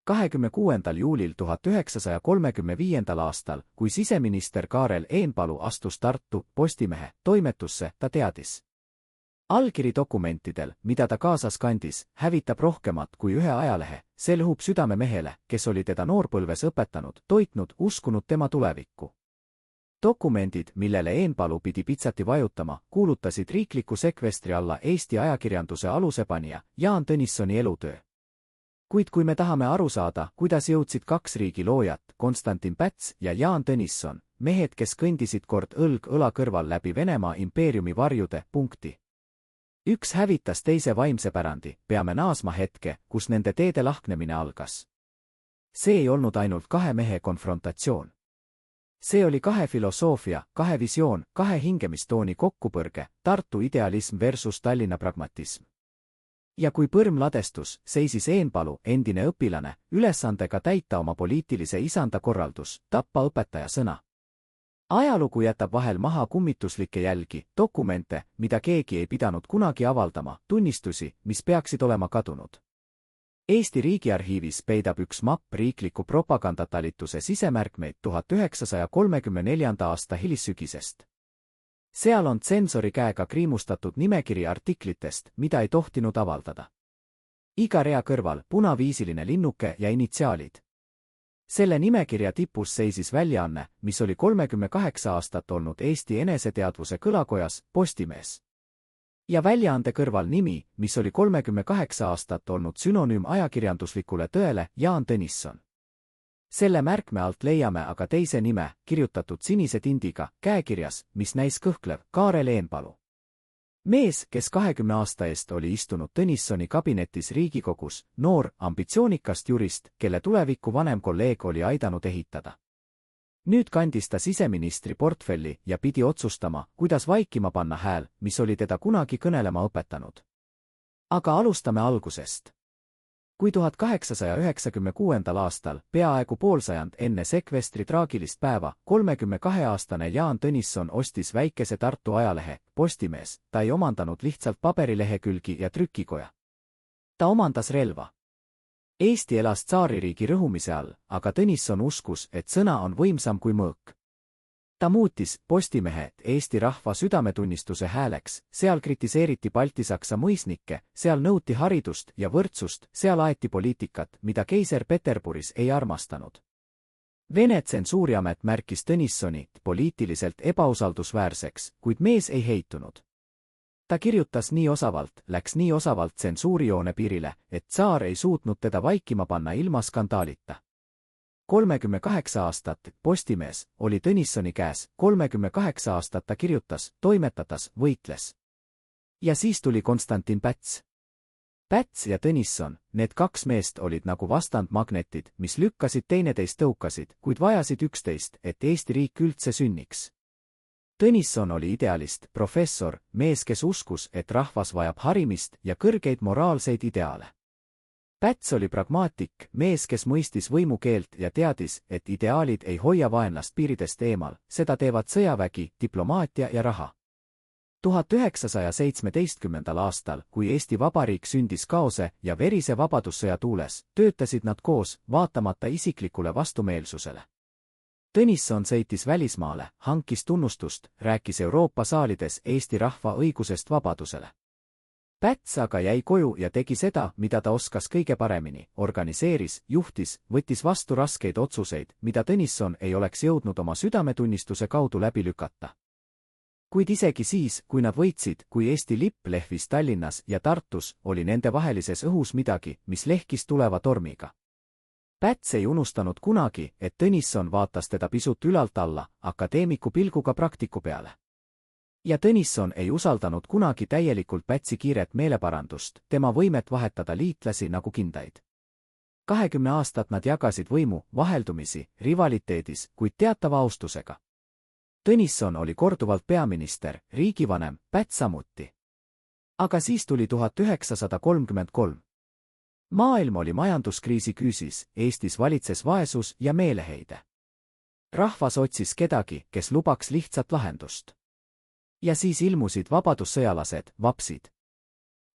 26. juulil 1935. aastal, kui siseminister Kaarel Eenpalu astus Tartu Postimehe toimetusse, ta teadis. Allkiri dokumentidel, mida ta kaasas kandis, hävitab rohkemat kui ühe ajalehe, see lõhub südame mehele, kes oli teda noorpõlves õpetanud, toitnud, uskunud tema tulevikku. Dokumendid, millele Eenpalu pidi pitsati vajutama, kuulutasid riikliku sekvestri alla Eesti ajakirjanduse alusepanija Jaan Tõnissoni elutöö. Kuid kui me tahame aru saada, kuidas jõudsid kaks riigi loojat, Konstantin Päts ja Jaan Tõnisson, mehed, kes kõndisid kord õlg õla kõrval läbi Venemaa impeeriumi varjude, punkti. Üks hävitas teise vaimse pärandi, peame naasma hetke, kus nende teede lahknemine algas. See ei olnud ainult kahe mehe konfrontatsioon. See oli kahe filosoofia, kahe visioon, kahe hingemistooni kokkupõrge, Tartu idealism versus Tallinna pragmatism. Ja kui põrm ladestus, seisis Eenpalu, endine õpilane, ülesandega täita oma poliitilise isanda korraldus, tappa õpetaja sõna. Ajalugu jätab vahel maha kummituslikke jälgi, dokumente, mida keegi ei pidanud kunagi avaldama, tunnistusi, mis peaksid olema kadunud. Eesti Riigiarhiivis peidab üks mapp riikliku propagandatalituse sisemärkmeid 1934. aasta hilissügisest. Seal on tsensori käega kriimustatud nimekiri artiklitest, mida ei tohtinud avaldada. Iga rea kõrval punaviisiline linnuke ja initsiaalid. Selle nimekirja tipus seisis väljaanne, mis oli 38 aastat olnud Eesti eneseteadvuse kõlakojas, Postimees. Ja väljaande kõrval nimi, mis oli 38 aastat olnud sünonüüm ajakirjanduslikule tõele, Jaan Tõnisson. Selle märkme alt leiame aga teise nime, kirjutatud sinise tindiga, käekirjas, mis näis kõhklev, Kaarel Eenpalu. Mees, kes 20 aasta eest oli istunud Tõnissoni kabinetis Riigikogus, noor, ambitsioonikast jurist, kelle tuleviku vanem kolleeg oli aidanud ehitada. Nüüd kandis ta siseministri portfelli ja pidi otsustama, kuidas vaikima panna hääl, mis oli teda kunagi kõnelema õpetanud. Aga alustame algusest. Kui 1896. aastal, peaaegu poolsajand enne sekvestri traagilist päeva, 32-aastane Jaan Tõnisson ostis väikese Tartu ajalehe, Postimees, ta ei omandanud lihtsalt paberilehekülgi ja trükikoja. Ta omandas relva. Eesti elas tsaaririigi rõhumise all, aga Tõnisson uskus, et sõna on võimsam kui mõõk. Ta muutis Postimehe Eesti rahva südametunnistuse hääleks, seal kritiseeriti baltisaksa mõisnikke, seal nõuti haridust ja võrdsust, seal aeti poliitikat, mida keiser Peterburis ei armastanud. Vene tsensuuriamet märkis Tõnissoni poliitiliselt ebausaldusväärseks, kuid mees ei heitunud. Ta kirjutas nii osavalt, läks nii osavalt tsensuurijoone piirile, et tsaar ei suutnud teda vaikima panna ilma skandaalita. 38 aastat, Postimees, oli Tõnissoni käes, 38 aastat ta kirjutas, toimetatas, võitles. Ja siis tuli Konstantin Päts. Päts ja Tõnisson, need kaks meest olid nagu vastandmagnetid, mis lükkasid teineteist tõukasid, kuid vajasid üksteist, et Eesti riik üldse sünniks. Tõnisson oli idealist, professor, mees, kes uskus, et rahvas vajab harimist ja kõrgeid moraalseid ideaale. Päts oli pragmaatik, mees, kes mõistis võimukeelt ja teadis, et ideaalid ei hoia vaenlast piiridest eemal, seda teevad sõjavägi, diplomaatia ja raha. 1917. aastal, kui Eesti Vabariik sündis kaose ja verise vabadussõja tuules, töötasid nad koos, vaatamata isiklikule vastumeelsusele. Tõnisson sõitis välismaale, hankis tunnustust, rääkis Euroopa saalides Eesti rahva õigusest vabadusele. Päts aga jäi koju ja tegi seda, mida ta oskas kõige paremini, organiseeris, juhtis, võttis vastu raskeid otsuseid, mida Tõnisson ei oleks jõudnud oma südametunnistuse kaudu läbi lükata. Kuid isegi siis, kui nad võitsid, kui Eesti lipp lehvis Tallinnas ja Tartus, oli nende vahelises õhus midagi, mis lehkis tuleva tormiga. Päts ei unustanud kunagi, et Tõnisson vaatas teda pisut ülalt alla, akadeemiku pilguga praktiku peale. Ja Tõnisson ei usaldanud kunagi täielikult Pätsi kiiret meeleparandust, tema võimet vahetada liitlasi nagu kindaid. 20 aastat nad jagasid võimu, vaheldumisi, rivaliteedis, kuid teatava austusega. Tõnisson oli korduvalt peaminister, riigivanem, Päts samuti. Aga siis tuli 1933. Maailm oli majanduskriisi küüsis, Eestis valitses vaesus ja meeleheide. Rahvas otsis kedagi, kes lubaks lihtsat lahendust. Ja siis ilmusid vabadussõjalased, vapsid.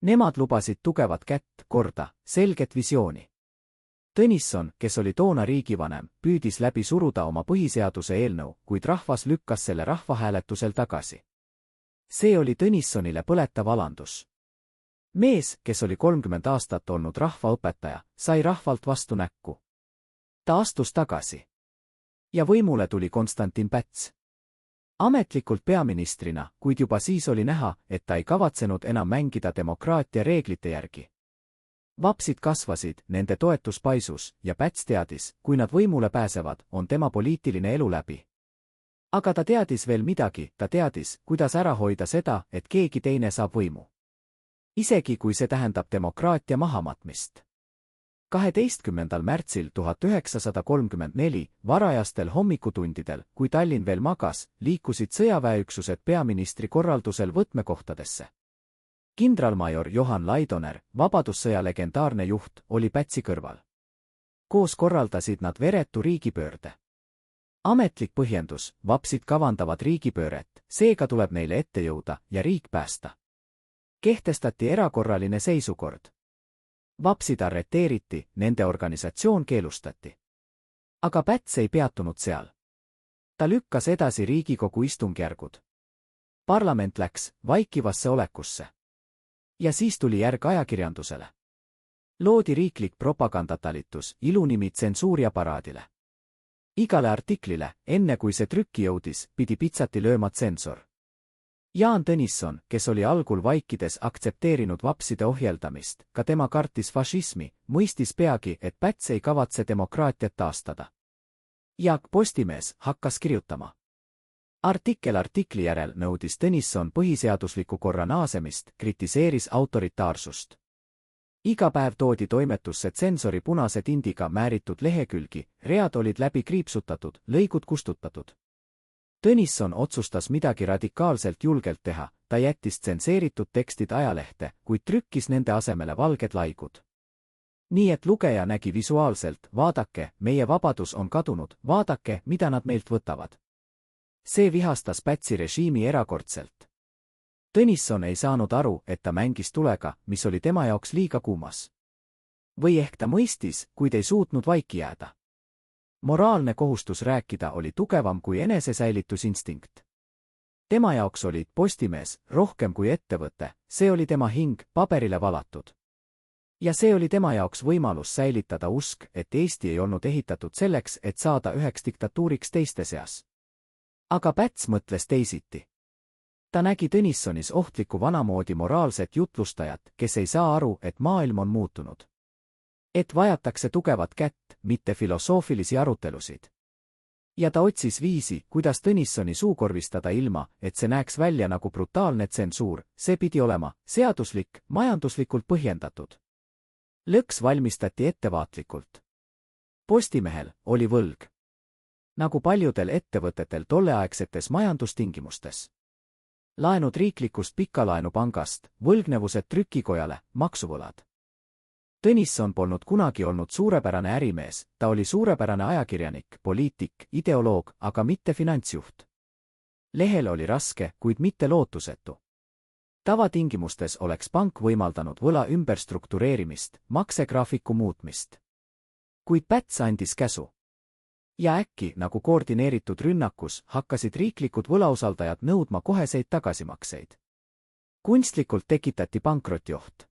Nemad lubasid tugevat kätt, korda, selget visiooni. Tõnisson, kes oli toona riigivanem, püüdis läbi suruda oma põhiseaduse eelnõu, kuid rahvas lükkas selle rahvahääletusel tagasi. See oli Tõnissonile põletav alandus. Mees, kes oli 30 aastat olnud rahvaõpetaja, sai rahvalt vastu näkku. Ta astus tagasi. Ja võimule tuli Konstantin Päts. Ametlikult peaministrina, kuid juba siis oli näha, et ta ei kavatsenud enam mängida demokraatia reeglite järgi. Vapsid kasvasid, nende toetus paisus ja Päts teadis, kui nad võimule pääsevad, on tema poliitiline elu läbi. Aga ta teadis veel midagi, ta teadis, kuidas ära hoida seda, et keegi teine saab võimu. Isegi kui see tähendab demokraatia mahamatmist. 12. märtsil 1934 varajastel hommikutundidel, kui Tallinn veel magas, liikusid sõjaväeüksused peaministri korraldusel võtmekohtadesse. Kindralmajor Johan Laidoner, vabadussõja legendaarne juht, oli Pätsi kõrval. Koos korraldasid nad veretu riigipöörde. Ametlik põhjendus, vapsid kavandavad riigipööret, seega tuleb neile ette jõuda ja riik päästa. Kehtestati erakorraline seisukord. Vapsid arreteeriti, nende organisatsioon keelustati. Aga Päts ei peatunud seal. Ta lükkas edasi Riigikogu istungjärgud. Parlament läks vaikivasse olekusse. Ja siis tuli järg ajakirjandusele. Loodi riiklik propagandatalitus, ilunimi tsensuuriaparaadile. Igale artiklile, enne kui see trükki jõudis, pidi pitsati lööma tsensor. Jaan Tõnisson, kes oli algul vaikides aktsepteerinud vapside ohjeldamist, ka tema kartis fašismi, mõistis peagi, et Päts ei kavatse demokraatiat taastada. Ja Postimees hakkas kirjutama. Artikkel artikli järel nõudis Tõnisson põhiseadusliku korra naasemist, kritiseeris autoritaarsust. Iga päev toodi toimetusse tsensori punase tindiga määritud lehekülgi, read olid läbi kriipsutatud, lõigud kustutatud. Tõnisson otsustas midagi radikaalselt julgelt teha, ta jättis tsenseeritud tekstid ajalehte, kuid trükkis nende asemele valged laigud. Nii et lugeja nägi visuaalselt, vaadake, meie vabadus on kadunud, vaadake, mida nad meilt võtavad. See vihastas Pätsi režiimi erakordselt. Tõnisson ei saanud aru, et ta mängis tulega, mis oli tema jaoks liiga kuumas. Või ehk ta mõistis, kuid ei suutnud vaiki jääda. Moraalne kohustus rääkida oli tugevam kui enesesäilitusinstinkt. Tema jaoks oli Postimees rohkem kui ettevõte, see oli tema hing, paberile valatud. Ja see oli tema jaoks võimalus säilitada usk, et Eesti ei olnud ehitatud selleks, et saada üheks diktatuuriks teiste seas. Aga Päts mõtles teisiti. Ta nägi Tõnissonis ohtlikku vanamoodi moraalset jutlustajat, kes ei saa aru, et maailm on muutunud. Et vajatakse tugevat kätt, mitte filosoofilisi arutelusid. Ja ta otsis viisi, kuidas Tõnissoni suukorvistada ilma, et see näeks välja nagu brutaalne tsensuur, see pidi olema seaduslik, majanduslikult põhjendatud. Lõks valmistati ettevaatlikult. Postimehel oli võlg. Nagu paljudel ettevõtetel tolleaegsetes majandustingimustes. Laenud riiklikust pikalaenupangast, võlgnevused trükikojale, maksuvõlad. Tõnisson polnud kunagi olnud suurepärane ärimees, ta oli suurepärane ajakirjanik, poliitik, ideoloog, aga mitte finantsjuht. Lehel oli raske, kuid mitte lootusetu. Tavatingimustes oleks pank võimaldanud võla ümberstruktureerimist, maksegraafiku muutmist. Kuid Päts andis käsu. Ja äkki, nagu koordineeritud rünnakus, hakkasid riiklikud võlausaldajad nõudma koheseid tagasimakseid. Kunstlikult tekitati pankrotioht.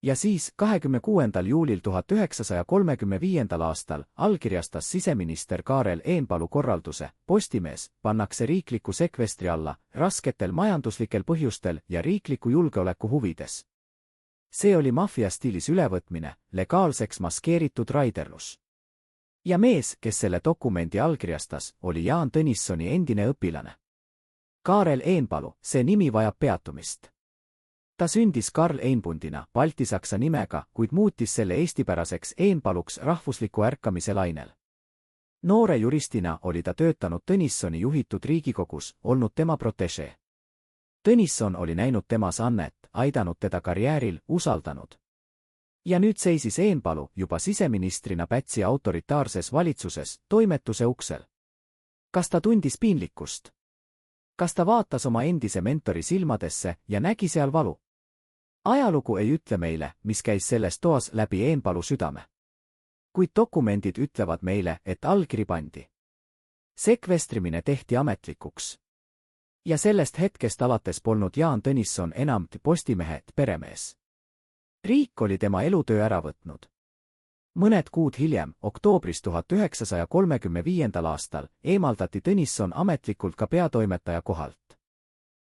Ja siis, 26. juulil 1935. aastal, allkirjastas siseminister Kaarel Eenpalu korralduse, Postimees, pannakse riikliku sekvestri alla, rasketel majanduslikel põhjustel ja riikliku julgeoleku huvides. See oli maffia stiilis ülevõtmine, legaalseks maskeeritud raiderlus. Ja mees, kes selle dokumendi allkirjastas, oli Jaan Tõnissoni endine õpilane. Kaarel Eenpalu, see nimi vajab peatumist. Ta sündis Karl Einbundina, baltisaksa nimega, kuid muutis selle eestipäraseks Eenpaluks rahvusliku ärkamise lainel. Noore juristina oli ta töötanud Tõnissoni juhitud Riigikogus, olnud tema protegee. Tõnisson oli näinud temas annet, aidanud teda karjääril, usaldanud. Ja nüüd seisis Eenpalu juba siseministrina Pätsi autoritaarses valitsuses, toimetuse uksel. Kas ta tundis piinlikkust? Kas ta vaatas oma endise mentori silmadesse ja nägi seal valu? Ajalugu ei ütle meile, mis käis selles toas läbi Eenpalu südame. Kuid dokumendid ütlevad meile, et allkiri pandi. Sekvestrimine tehti ametlikuks. Ja sellest hetkest alates polnud Jaan Tõnisson enam Postimehe peremees. Riik oli tema elutöö ära võtnud. Mõned kuud hiljem, oktoobris 1935. aastal, eemaldati Tõnisson ametlikult ka peatoimetaja kohalt.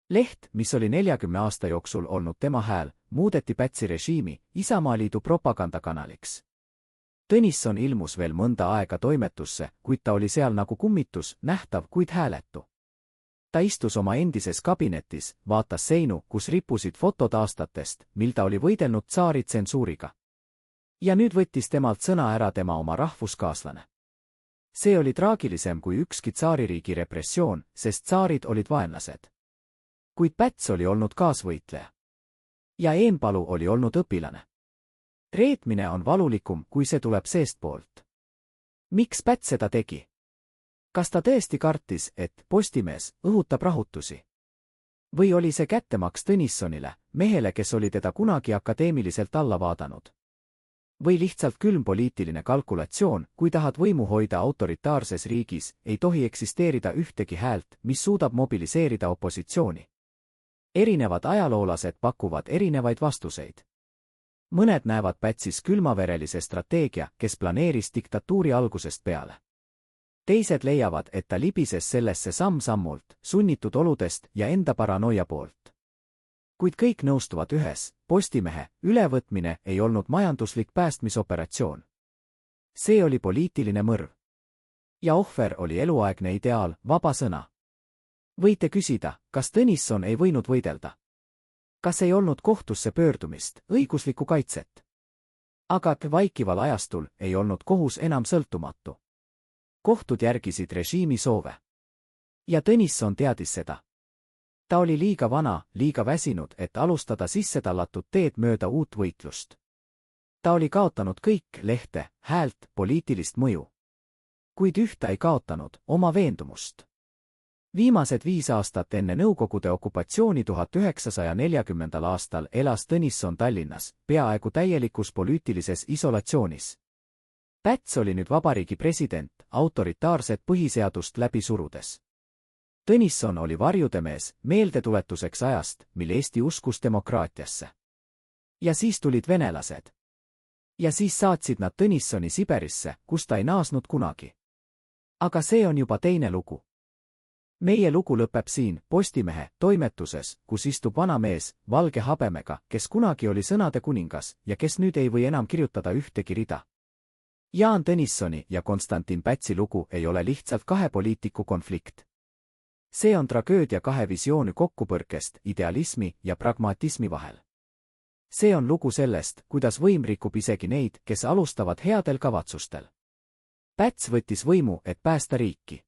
Leht, mis oli 40 aasta jooksul olnud tema hääl, muudeti Pätsi režiimi Isamaaliidu propagandakanaliks. Tõnisson ilmus veel mõnda aega toimetusse, kuid ta oli seal nagu kummitus, nähtav, kuid hääletu. Ta istus oma endises kabinetis, vaatas seinu, kus rippusid fotod aastatest, mil ta oli võidelnud tsaari tsensuuriga. Ja nüüd võttis temalt sõna ära tema oma rahvuskaaslane. See oli traagilisem kui ükski tsaaririigi repressioon, sest tsaarid olid vaenlased. Kuid Päts oli olnud kaasvõitleja. Ja Eenpalu oli olnud õpilane. Reetmine on valulikum, kui see tuleb seestpoolt. Miks Päts seda tegi? Kas ta tõesti kartis, et Postimees õhutab rahutusi? Või oli see kättemaks Tõnissonile, mehele, kes oli teda kunagi akadeemiliselt alla vaadanud? Või lihtsalt külm poliitiline kalkulatsioon, kui tahad võimu hoida autoritaarses riigis, ei tohi eksisteerida ühtegi häält, mis suudab mobiliseerida opositsiooni? Erinevad ajaloolased pakuvad erinevaid vastuseid. Mõned näevad Pätsis külmaverelise strateegia, kes planeeris diktatuuri algusest peale. Teised leiavad, et ta libises sellesse samm-sammult, sunnitud oludest ja enda paranoia poolt. Kuid kõik nõustuvad ühes, Postimehe ülevõtmine ei olnud majanduslik päästmisoperatsioon. See oli poliitiline mõrv. Ja ohver oli eluaegne ideaal, vaba sõna. Võite küsida, kas Tõnisson ei võinud võidelda? Kas ei olnud kohtusse pöördumist, õiguslikku kaitset? Aga vaikival ajastul ei olnud kohus enam sõltumatu. Kohtud järgisid režiimi soove. Ja Tõnisson teadis seda. Ta oli liiga vana, liiga väsinud, et alustada sissetallatud teed mööda uut võitlust. Ta oli kaotanud kõik, lehte, häält, poliitilist mõju. Kuid ühte ei kaotanud, oma veendumust. Viimased 5 aastat enne Nõukogude okupatsiooni 1940. aastal elas Tõnisson Tallinnas, peaaegu täielikus poliitilises isolatsioonis. Päts oli nüüd vabariigi president, autoritaarset põhiseadust läbi surudes. Tõnisson oli varjudemees, meeldetuletuseks ajast, mil Eesti uskus demokraatiasse. Ja siis tulid venelased. Ja siis saatsid nad Tõnissoni Siberisse, kus ta ei naasnud kunagi. Aga see on juba teine lugu. Meie lugu lõpeb siin, Postimehe toimetuses, kus istub vana mees, valge habemega, kes kunagi oli sõnade kuningas ja kes nüüd ei või enam kirjutada ühtegi rida. Jaan Tõnissoni ja Konstantin Pätsi lugu ei ole lihtsalt kahe poliitiku konflikt. See on tragöödia kahe visiooni kokkupõrkest idealismi ja pragmatismi vahel. See on lugu sellest, kuidas võim rikub isegi neid, kes alustavad headel kavatsustel. Päts võttis võimu, et päästa riiki.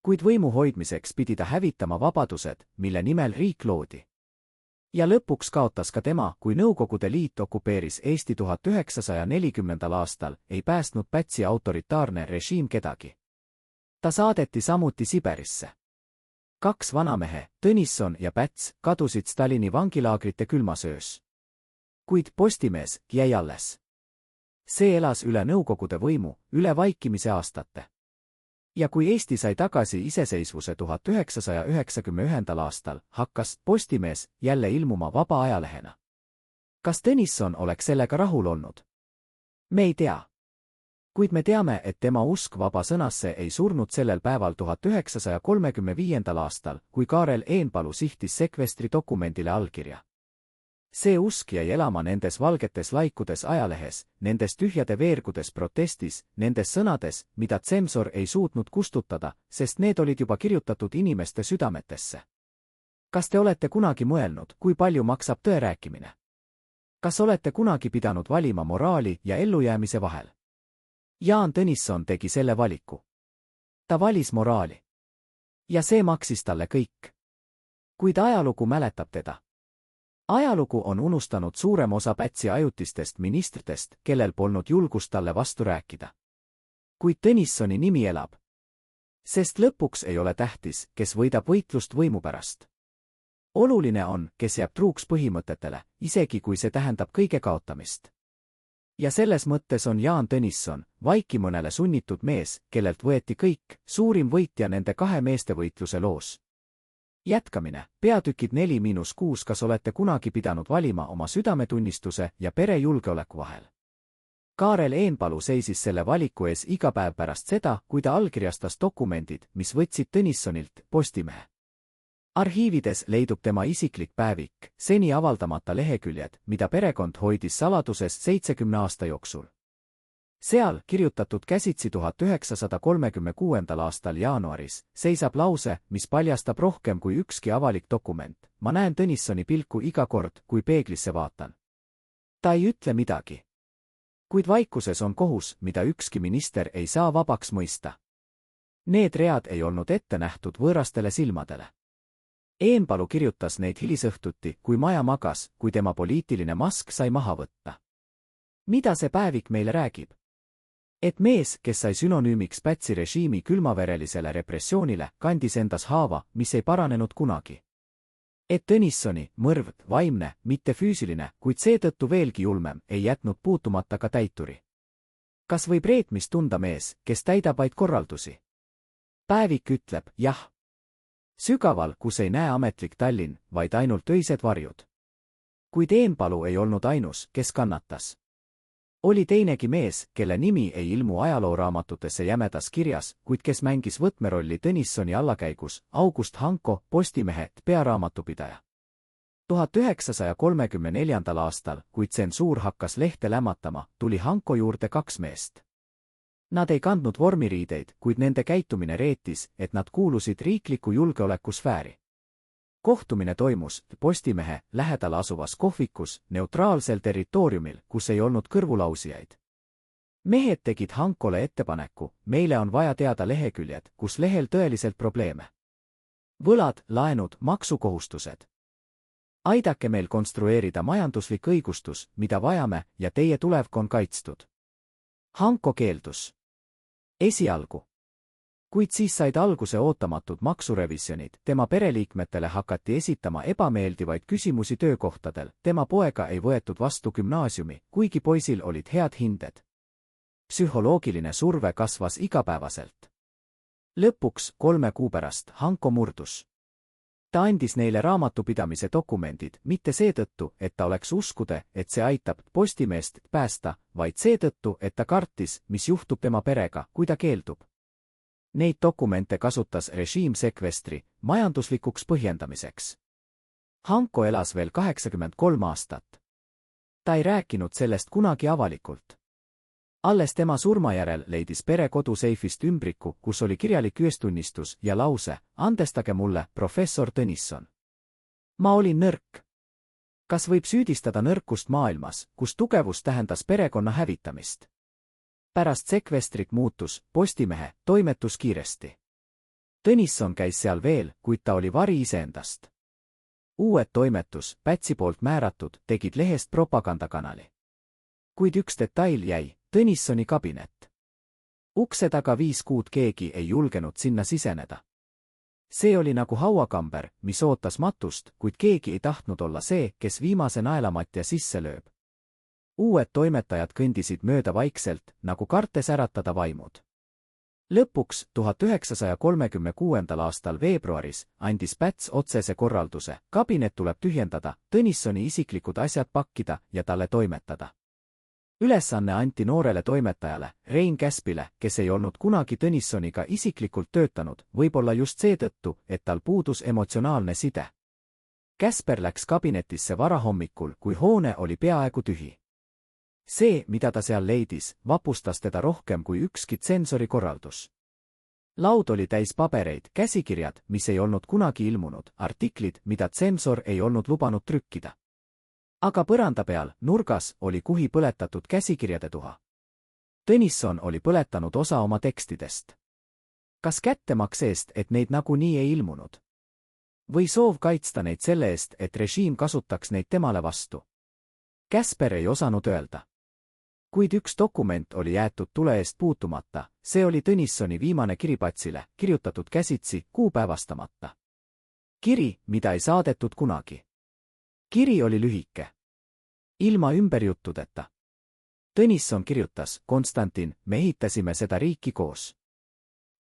Kuid võimu hoidmiseks pidi ta hävitama vabadused, mille nimel riik loodi. Ja lõpuks kaotas ka tema, kui Nõukogude Liit okupeeris Eesti 1940. aastal, ei päästnud Pätsi autoritaarne režiim kedagi. Ta saadeti samuti Siberisse. 2 vanamehe, Tõnisson ja Päts, kadusid Stalini vangilaagrite külmasöös. Kuid Postimees jäi alles. See elas üle Nõukogude võimu, üle vaikimise aastate. Ja kui Eesti sai tagasi iseseisvuse 1991. aastal, hakkas Postimees jälle ilmuma vaba ajalehena. Kas Tõnisson oleks sellega rahul olnud? Me ei tea. Kuid me teame, et tema usk vaba sõnasse ei surnud sellel päeval 1935. aastal, kui Kaarel Eenpalu sihtis sekvestri dokumendile allkirja. See usk jäi elama nendes valgetes laikudes ajalehes, nendes tühjade veergudes protestis, nendes sõnades, mida tsensor ei suutnud kustutada, sest need olid juba kirjutatud inimeste südametesse. Kas te olete kunagi mõelnud, kui palju maksab tõe rääkimine? Kas olete kunagi pidanud valima moraali ja ellujäämise vahel? Jaan Tõnisson tegi selle valiku. Ta valis moraali. Ja see maksis talle kõik. Kuid ajalugu mäletab teda. Ajalugu on unustanud suurem osa Pätsi ajutistest ministritest, kellel polnud julgust talle vastu rääkida. Kuid Tõnissoni nimi elab. Sest lõpuks ei ole tähtis, kes võidab võitlust võimu pärast. Oluline on, kes jääb truuks põhimõtetele, isegi kui see tähendab kõige kaotamist. Ja selles mõttes on Jaan Tõnisson vaikimõnele sunnitud mees, kellelt võeti kõik, suurim võitja nende kahe meestevõitluse loos. Jätkamine, peatükid 4-6. Kas olete kunagi pidanud valima oma südametunnistuse ja perejulgeoleku vahel? Kaarel Eenpalu seisis selle valiku ees iga päev pärast seda, kui ta allkirjastas dokumendid, mis võtsid Tõnissonilt Postimehe. Arhiivides leidub tema isiklik päevik, seni avaldamata leheküljed, mida perekond hoidis saladuses 70 aasta jooksul. Seal, kirjutatud käsitsi 1936. aastal jaanuaris, seisab lause, mis paljastab rohkem kui ükski avalik dokument. Ma näen Tõnissoni pilku iga kord, kui peeglisse vaatan. Ta ei ütle midagi. Kuid vaikuses on kohus, mida ükski minister ei saa vabaks mõista. Need read ei olnud ette nähtud võõrastele silmadele. Eenpalu kirjutas neid hilisõhtuti, kui maja magas, kui tema poliitiline mask sai maha võtta. Mida see päevik meile räägib? Et mees, kes sai sünonüümiks Pätsi režiimi külmaverelisele repressioonile, kandis endas haava, mis ei paranenud kunagi. Et Tõnissoni mõrv, vaimne, mitte füüsiline, kuid seetõttu veelgi julmem, ei jätnud puutumata ka täituri. Kas võib reetmist tunda mees, kes täidab vaid korraldusi? Päevik ütleb, jah. Sügaval, kus ei näe ametlik Tallinn, vaid ainult öised varjud. Kuid Eenpalu ei olnud ainus, kes kannatas. Oli teinegi mees, kelle nimi ei ilmu ajalooraamatutesse jämedas kirjas, kuid kes mängis võtmerolli Tõnissoni allakäigus, August Hanko, Postimehe pearaamatupidaja. 1934. aastal, kui tsensuur hakkas lehte lämmatama, tuli Hanko juurde 2 meest. Nad ei kandnud vormiriideid, kuid nende käitumine reetis, et nad kuulusid riikliku julgeolekusfääri. Kohtumine toimus Postimehe lähedal asuvas kohvikus neutraalsel territooriumil, kus ei olnud kõrvulausijaid. Mehed tegid Hankole ettepaneku, meile on vaja teada leheküljed, kus lehel tõeliselt probleeme. Võlad, laenud, maksukohustused. Aidake meil konstrueerida majanduslik õigustus, mida vajame, ja teie tulevik on kaitstud. Hanko keeldus. Esialgu. Kuid siis said alguse ootamatud maksurevisjonid, tema pereliikmetele hakati esitama ebameeldivaid küsimusi töökohtadel, tema poega ei võetud vastu gümnaasiumi, kuigi poisil olid head hinded. Psühholoogiline surve kasvas igapäevaselt. Lõpuks 3 kuu pärast Hanko murdus. Ta andis neile raamatupidamise dokumendid, mitte seetõttu, et ta oleks uskude, et see aitab Postimeest päästa, vaid seetõttu, et ta kartis, mis juhtub tema perega, kui ta keeldub. Neid dokumente kasutas režiim sekvestri majanduslikuks põhjendamiseks. Hanko elas veel 83 aastat. Ta ei rääkinud sellest kunagi avalikult. Alles tema surma järel leidis pere koduseifist ümbriku, kus oli kirjalik üestunnistus ja lause, andestage mulle, professor Tõnisson. Ma olin nõrk. Kas võib süüdistada nõrkust maailmas, kus tugevus tähendas perekonna hävitamist? Pärast sekvestrit muutus Postimehe toimetus kiiresti. Tõnisson käis seal veel, kuid ta oli vari iseendast. Uued toimetus, Pätsi poolt määratud, tegid lehest propagandakanali. Kuid üks detail jäi, Tõnissoni kabinet. Ukse taga 5 kuud keegi ei julgenud sinna siseneda. See oli nagu hauakamber, mis ootas matust, kuid keegi ei tahtnud olla see, kes viimase naelamatja sisse lööb. Uued toimetajad kõndisid mööda vaikselt, nagu kartes äratada vaimud. Lõpuks 1936. aastal veebruaris andis Päts otsese korralduse, kabinet tuleb tühjendada, Tõnissoni isiklikud asjad pakkida ja talle toimetada. Ülesanne anti noorele toimetajale, Rein Käspile, kes ei olnud kunagi Tõnissoniga isiklikult töötanud, võib-olla just seetõttu, et tal puudus emotsionaalne side. Käsper läks kabinetisse varahommikul, kui hoone oli peaaegu tühi. See, mida ta seal leidis, vapustas teda rohkem kui ükski tsensori korraldus. Laud oli täis pabereid, käsikirjad, mis ei olnud kunagi ilmunud, artiklid, mida tsensor ei olnud lubanud trükkida. Aga põranda peal, nurgas, oli kuhi põletatud käsikirjade tuha. Tõnisson oli põletanud osa oma tekstidest. Kas kättemakse eest, et neid nagunii ei ilmunud? Või soov kaitsta neid selle eest, et režiim kasutaks neid temale vastu? Käsper ei osanud öelda. Kuid üks dokument oli jäetud tule eest puutumata, see oli Tõnissoni viimane kiri Patsile, kirjutatud käsitsi, kuupäevastamata. Kiri, mida ei saadetud kunagi. Kiri oli lühike. Ilma ümberjuttudeta. Tõnisson kirjutas, Konstantin, me ehitasime seda riiki koos.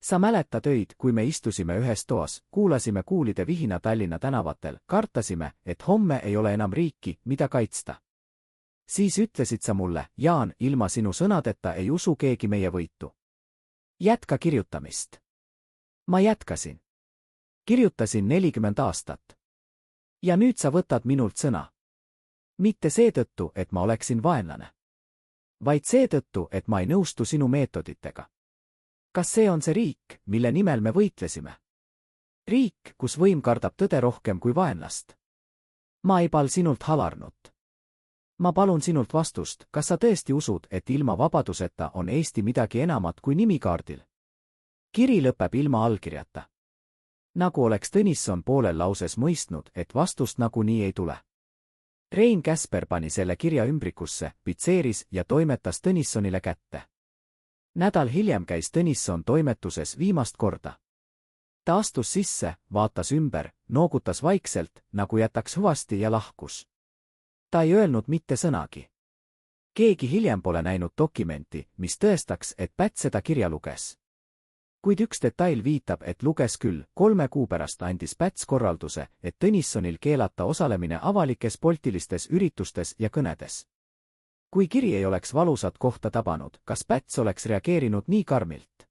Sa mäletad öid, kui me istusime ühes toas, kuulasime kuulide vihina Tallinna tänavatel, kartasime, et homme ei ole enam riiki, mida kaitsta. Siis ütlesid sa mulle, Jaan, ilma sinu sõnadeta ei usu keegi meie võitu. Jätka kirjutamist. Ma jätkasin. Kirjutasin 40 aastat. Ja nüüd sa võtad minult sõna. Mitte seetõttu, et ma oleksin vaenlane. Vaid seetõttu, et ma ei nõustu sinu meetoditega. Kas see on see riik, mille nimel me võitlesime? Riik, kus võim kardab tõde rohkem kui vaenlast. Ma ei pal sinult halarnut. Ma palun sinult vastust, kas sa tõesti usud, et ilma vabaduseta on Eesti midagi enamat kui nimikaardil? Kiri lõpeb ilma allkirjata. Nagu oleks Tõnisson poolel lauses mõistnud, et vastust nagunii ei tule. Rein Käsper pani selle kirja ümbrikusse, pitseeris ja toimetas Tõnissonile kätte. Nädal hiljem käis Tõnisson toimetuses viimast korda. Ta astus sisse, vaatas ümber, noogutas vaikselt, nagu jätaks huvasti ja lahkus. Ta ei öelnud mitte sõnagi. Keegi hiljem pole näinud dokumenti, mis tõestaks, et Päts seda kirja luges. Kuid üks detail viitab, et luges küll. 3 kuu pärast andis Päts korralduse, et Tõnissonil keelata osalemine avalikes poliitilistes üritustes ja kõnedes. Kui kiri ei oleks valusat kohta tabanud, kas Päts oleks reageerinud nii karmilt?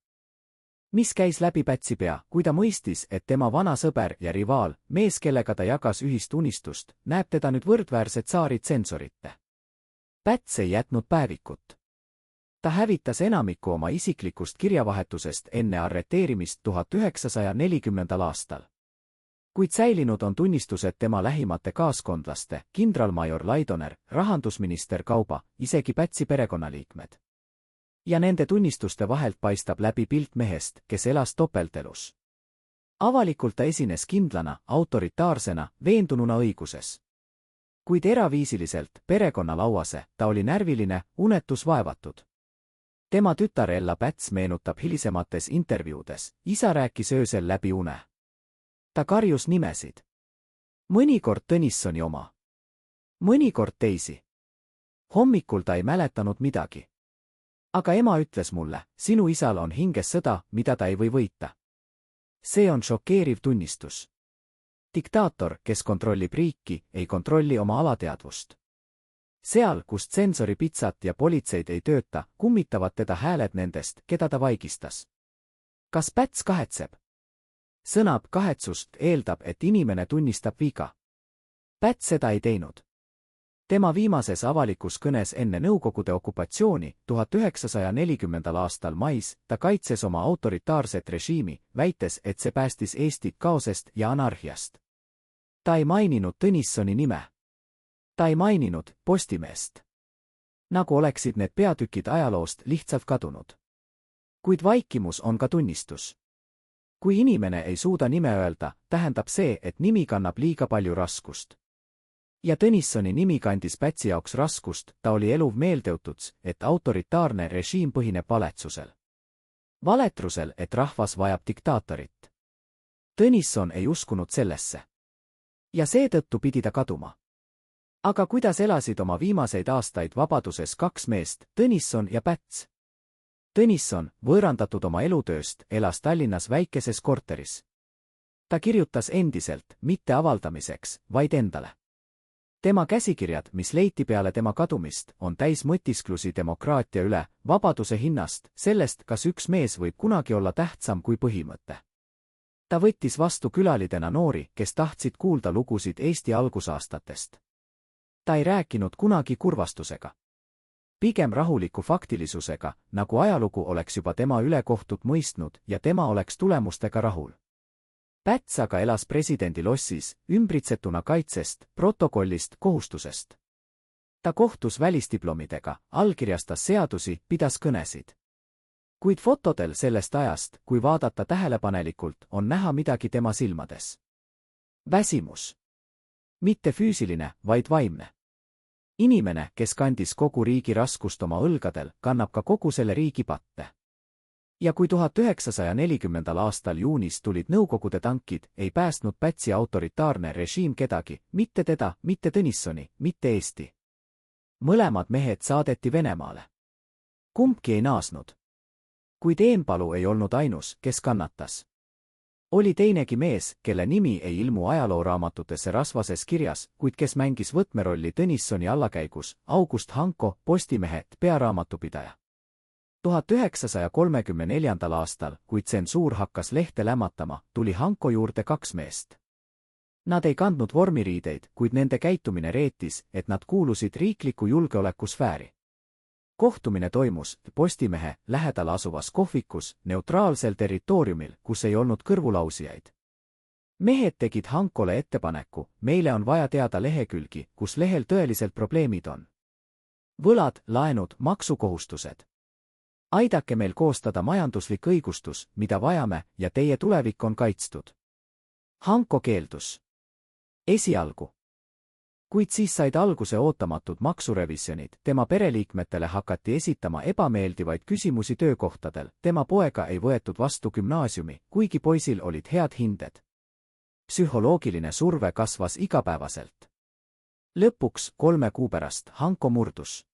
Mis käis läbi Pätsi pea, kui ta mõistis, et tema vana sõber ja rivaal, mees, kellega ta jagas ühist unistust, näeb teda nüüd võrdväärse tsaari tsensorite? Päts ei jätnud päevikut. Ta hävitas enamiku oma isiklikust kirjavahetusest enne arreteerimist 1940. aastal. Kuid säilinud on tunnistused tema lähimate kaaskondlaste, kindralmajor Laidoner, rahandusminister Kauba, isegi Pätsi perekonnaliikmed. Ja nende tunnistuste vahelt paistab läbi pilt mehest, kes elas topeltelus. Avalikult ta esines kindlana, autoritaarsena, veendununa õiguses. Kuid eraviisiliselt, perekonnalauase, ta oli närviline, unetus vaevatud. Tema tütar Ella Päts meenutab hilisemates intervjuudes, isa rääkis öösel läbi une. Ta karjus nimesid. Mõnikord Tõnissoni oma. Mõnikord teisi. Hommikul ta ei mäletanud midagi. Aga ema ütles mulle, sinu isal on hinges sõda, mida ta ei või võita. See on šokeeriv tunnistus. Diktaator, kes kontrollib riiki, ei kontrolli oma alateadvust. Seal, kus tsensori pitsat ja politseid ei tööta, kummitavad teda hääled nendest, keda ta vaigistas. Kas Päts kahetseb? Sõnab kahetsust eeldab, et inimene tunnistab viga. Päts seda ei teinud. Tema viimases avalikus kõnes enne Nõukogude okupatsiooni 1940. aastal mais ta kaitses oma autoritaarset režiimi, väites, et see päästis Eestit kaosest ja anarhiast. Ta ei maininud Tõnissoni nime. Ta ei maininud Postimeest. Nagu oleksid need peatükid ajaloost lihtsalt kadunud. Kuid vaikimus on ka tunnistus. Kui inimene ei suuda nime öelda, tähendab see, et nimi kannab liiga palju raskust. Ja Tõnissoni nimi kandis Pätsi jaoks raskust, ta oli eluv meeldetuts, et autoritaarne režiim põhineb valetsusel. Valetrusel, et rahvas vajab diktaatorit. Tõnisson ei uskunud sellesse. Ja seetõttu pidi ta kaduma. Aga kuidas elasid oma viimaseid aastaid vabaduses 2 meest, Tõnisson ja Päts? Tõnisson, võõrandatud oma elutööst, elas Tallinnas väikeses korteris. Ta kirjutas endiselt, mitte avaldamiseks, vaid endale. Tema käsikirjad, mis leiti peale tema kadumist, on täis mõtisklusi demokraatia üle, vabaduse hinnast, sellest, kas üks mees võib kunagi olla tähtsam kui põhimõte. Ta võttis vastu külalidena noori, kes tahtsid kuulda lugusid Eesti algusaastatest. Ta ei rääkinud kunagi kurvastusega. Pigem rahuliku faktilisusega, nagu ajalugu oleks juba tema ülekohtut mõistnud ja tema oleks tulemustega rahul. Päts aga elas presidendi lossis, ümbritsetuna kaitsest, protokollist, kohustusest. Ta kohtus välisdiplomidega, allkirjastas seadusi, pidas kõnesid. Kuid fotodel sellest ajast, kui vaadata tähelepanelikult, on näha midagi tema silmades. Väsimus. Mitte füüsiline, vaid vaimne. Inimene, kes kandis kogu riigi raskust oma õlgadel, kannab ka kogu selle riigi patte. Ja kui 1940. aastal juunis tulid Nõukogude tankid, ei päästnud Pätsi autoritaarne režiim kedagi, mitte teda, mitte Tõnissoni, mitte Eesti. Mõlemad mehed saadeti Venemaale. Kumbki ei naasnud. Kuid Eenpalu ei olnud ainus, kes kannatas. Oli teinegi mees, kelle nimi ei ilmu ajalooraamatutesse rasvases kirjas, kuid kes mängis võtmerolli Tõnissoni allakäigus, August Hanko, Postimehe pearaamatupidaja. 1934. aastal, kui tsensuur hakkas lehte lämmatama, tuli Hanko juurde 2 meest. Nad ei kandnud vormiriideid, kuid nende käitumine reetis, et nad kuulusid riikliku julgeolekusfääri. Kohtumine toimus Postimehe lähedal asuvas kohvikus neutraalsel territooriumil, kus ei olnud kõrvulausijaid. Mehed tegid Hankole ettepaneku, meile on vaja teada lehekülgi, kus lehel tõeliselt probleemid on. Võlad, laenud, maksukohustused. Aidake meil koostada majanduslik õigustus, mida vajame, ja teie tulevik on kaitstud. Hanko keeldus. Esialgu. Kuid siis said alguse ootamatud maksurevisjonid, tema pereliikmetele hakati esitama ebameeldivaid küsimusi töökohtadel, tema poega ei võetud vastu gümnaasiumi, kuigi poisil olid head hinded. Psühholoogiline surve kasvas igapäevaselt. Lõpuks 3 kuu pärast Hanko murdus.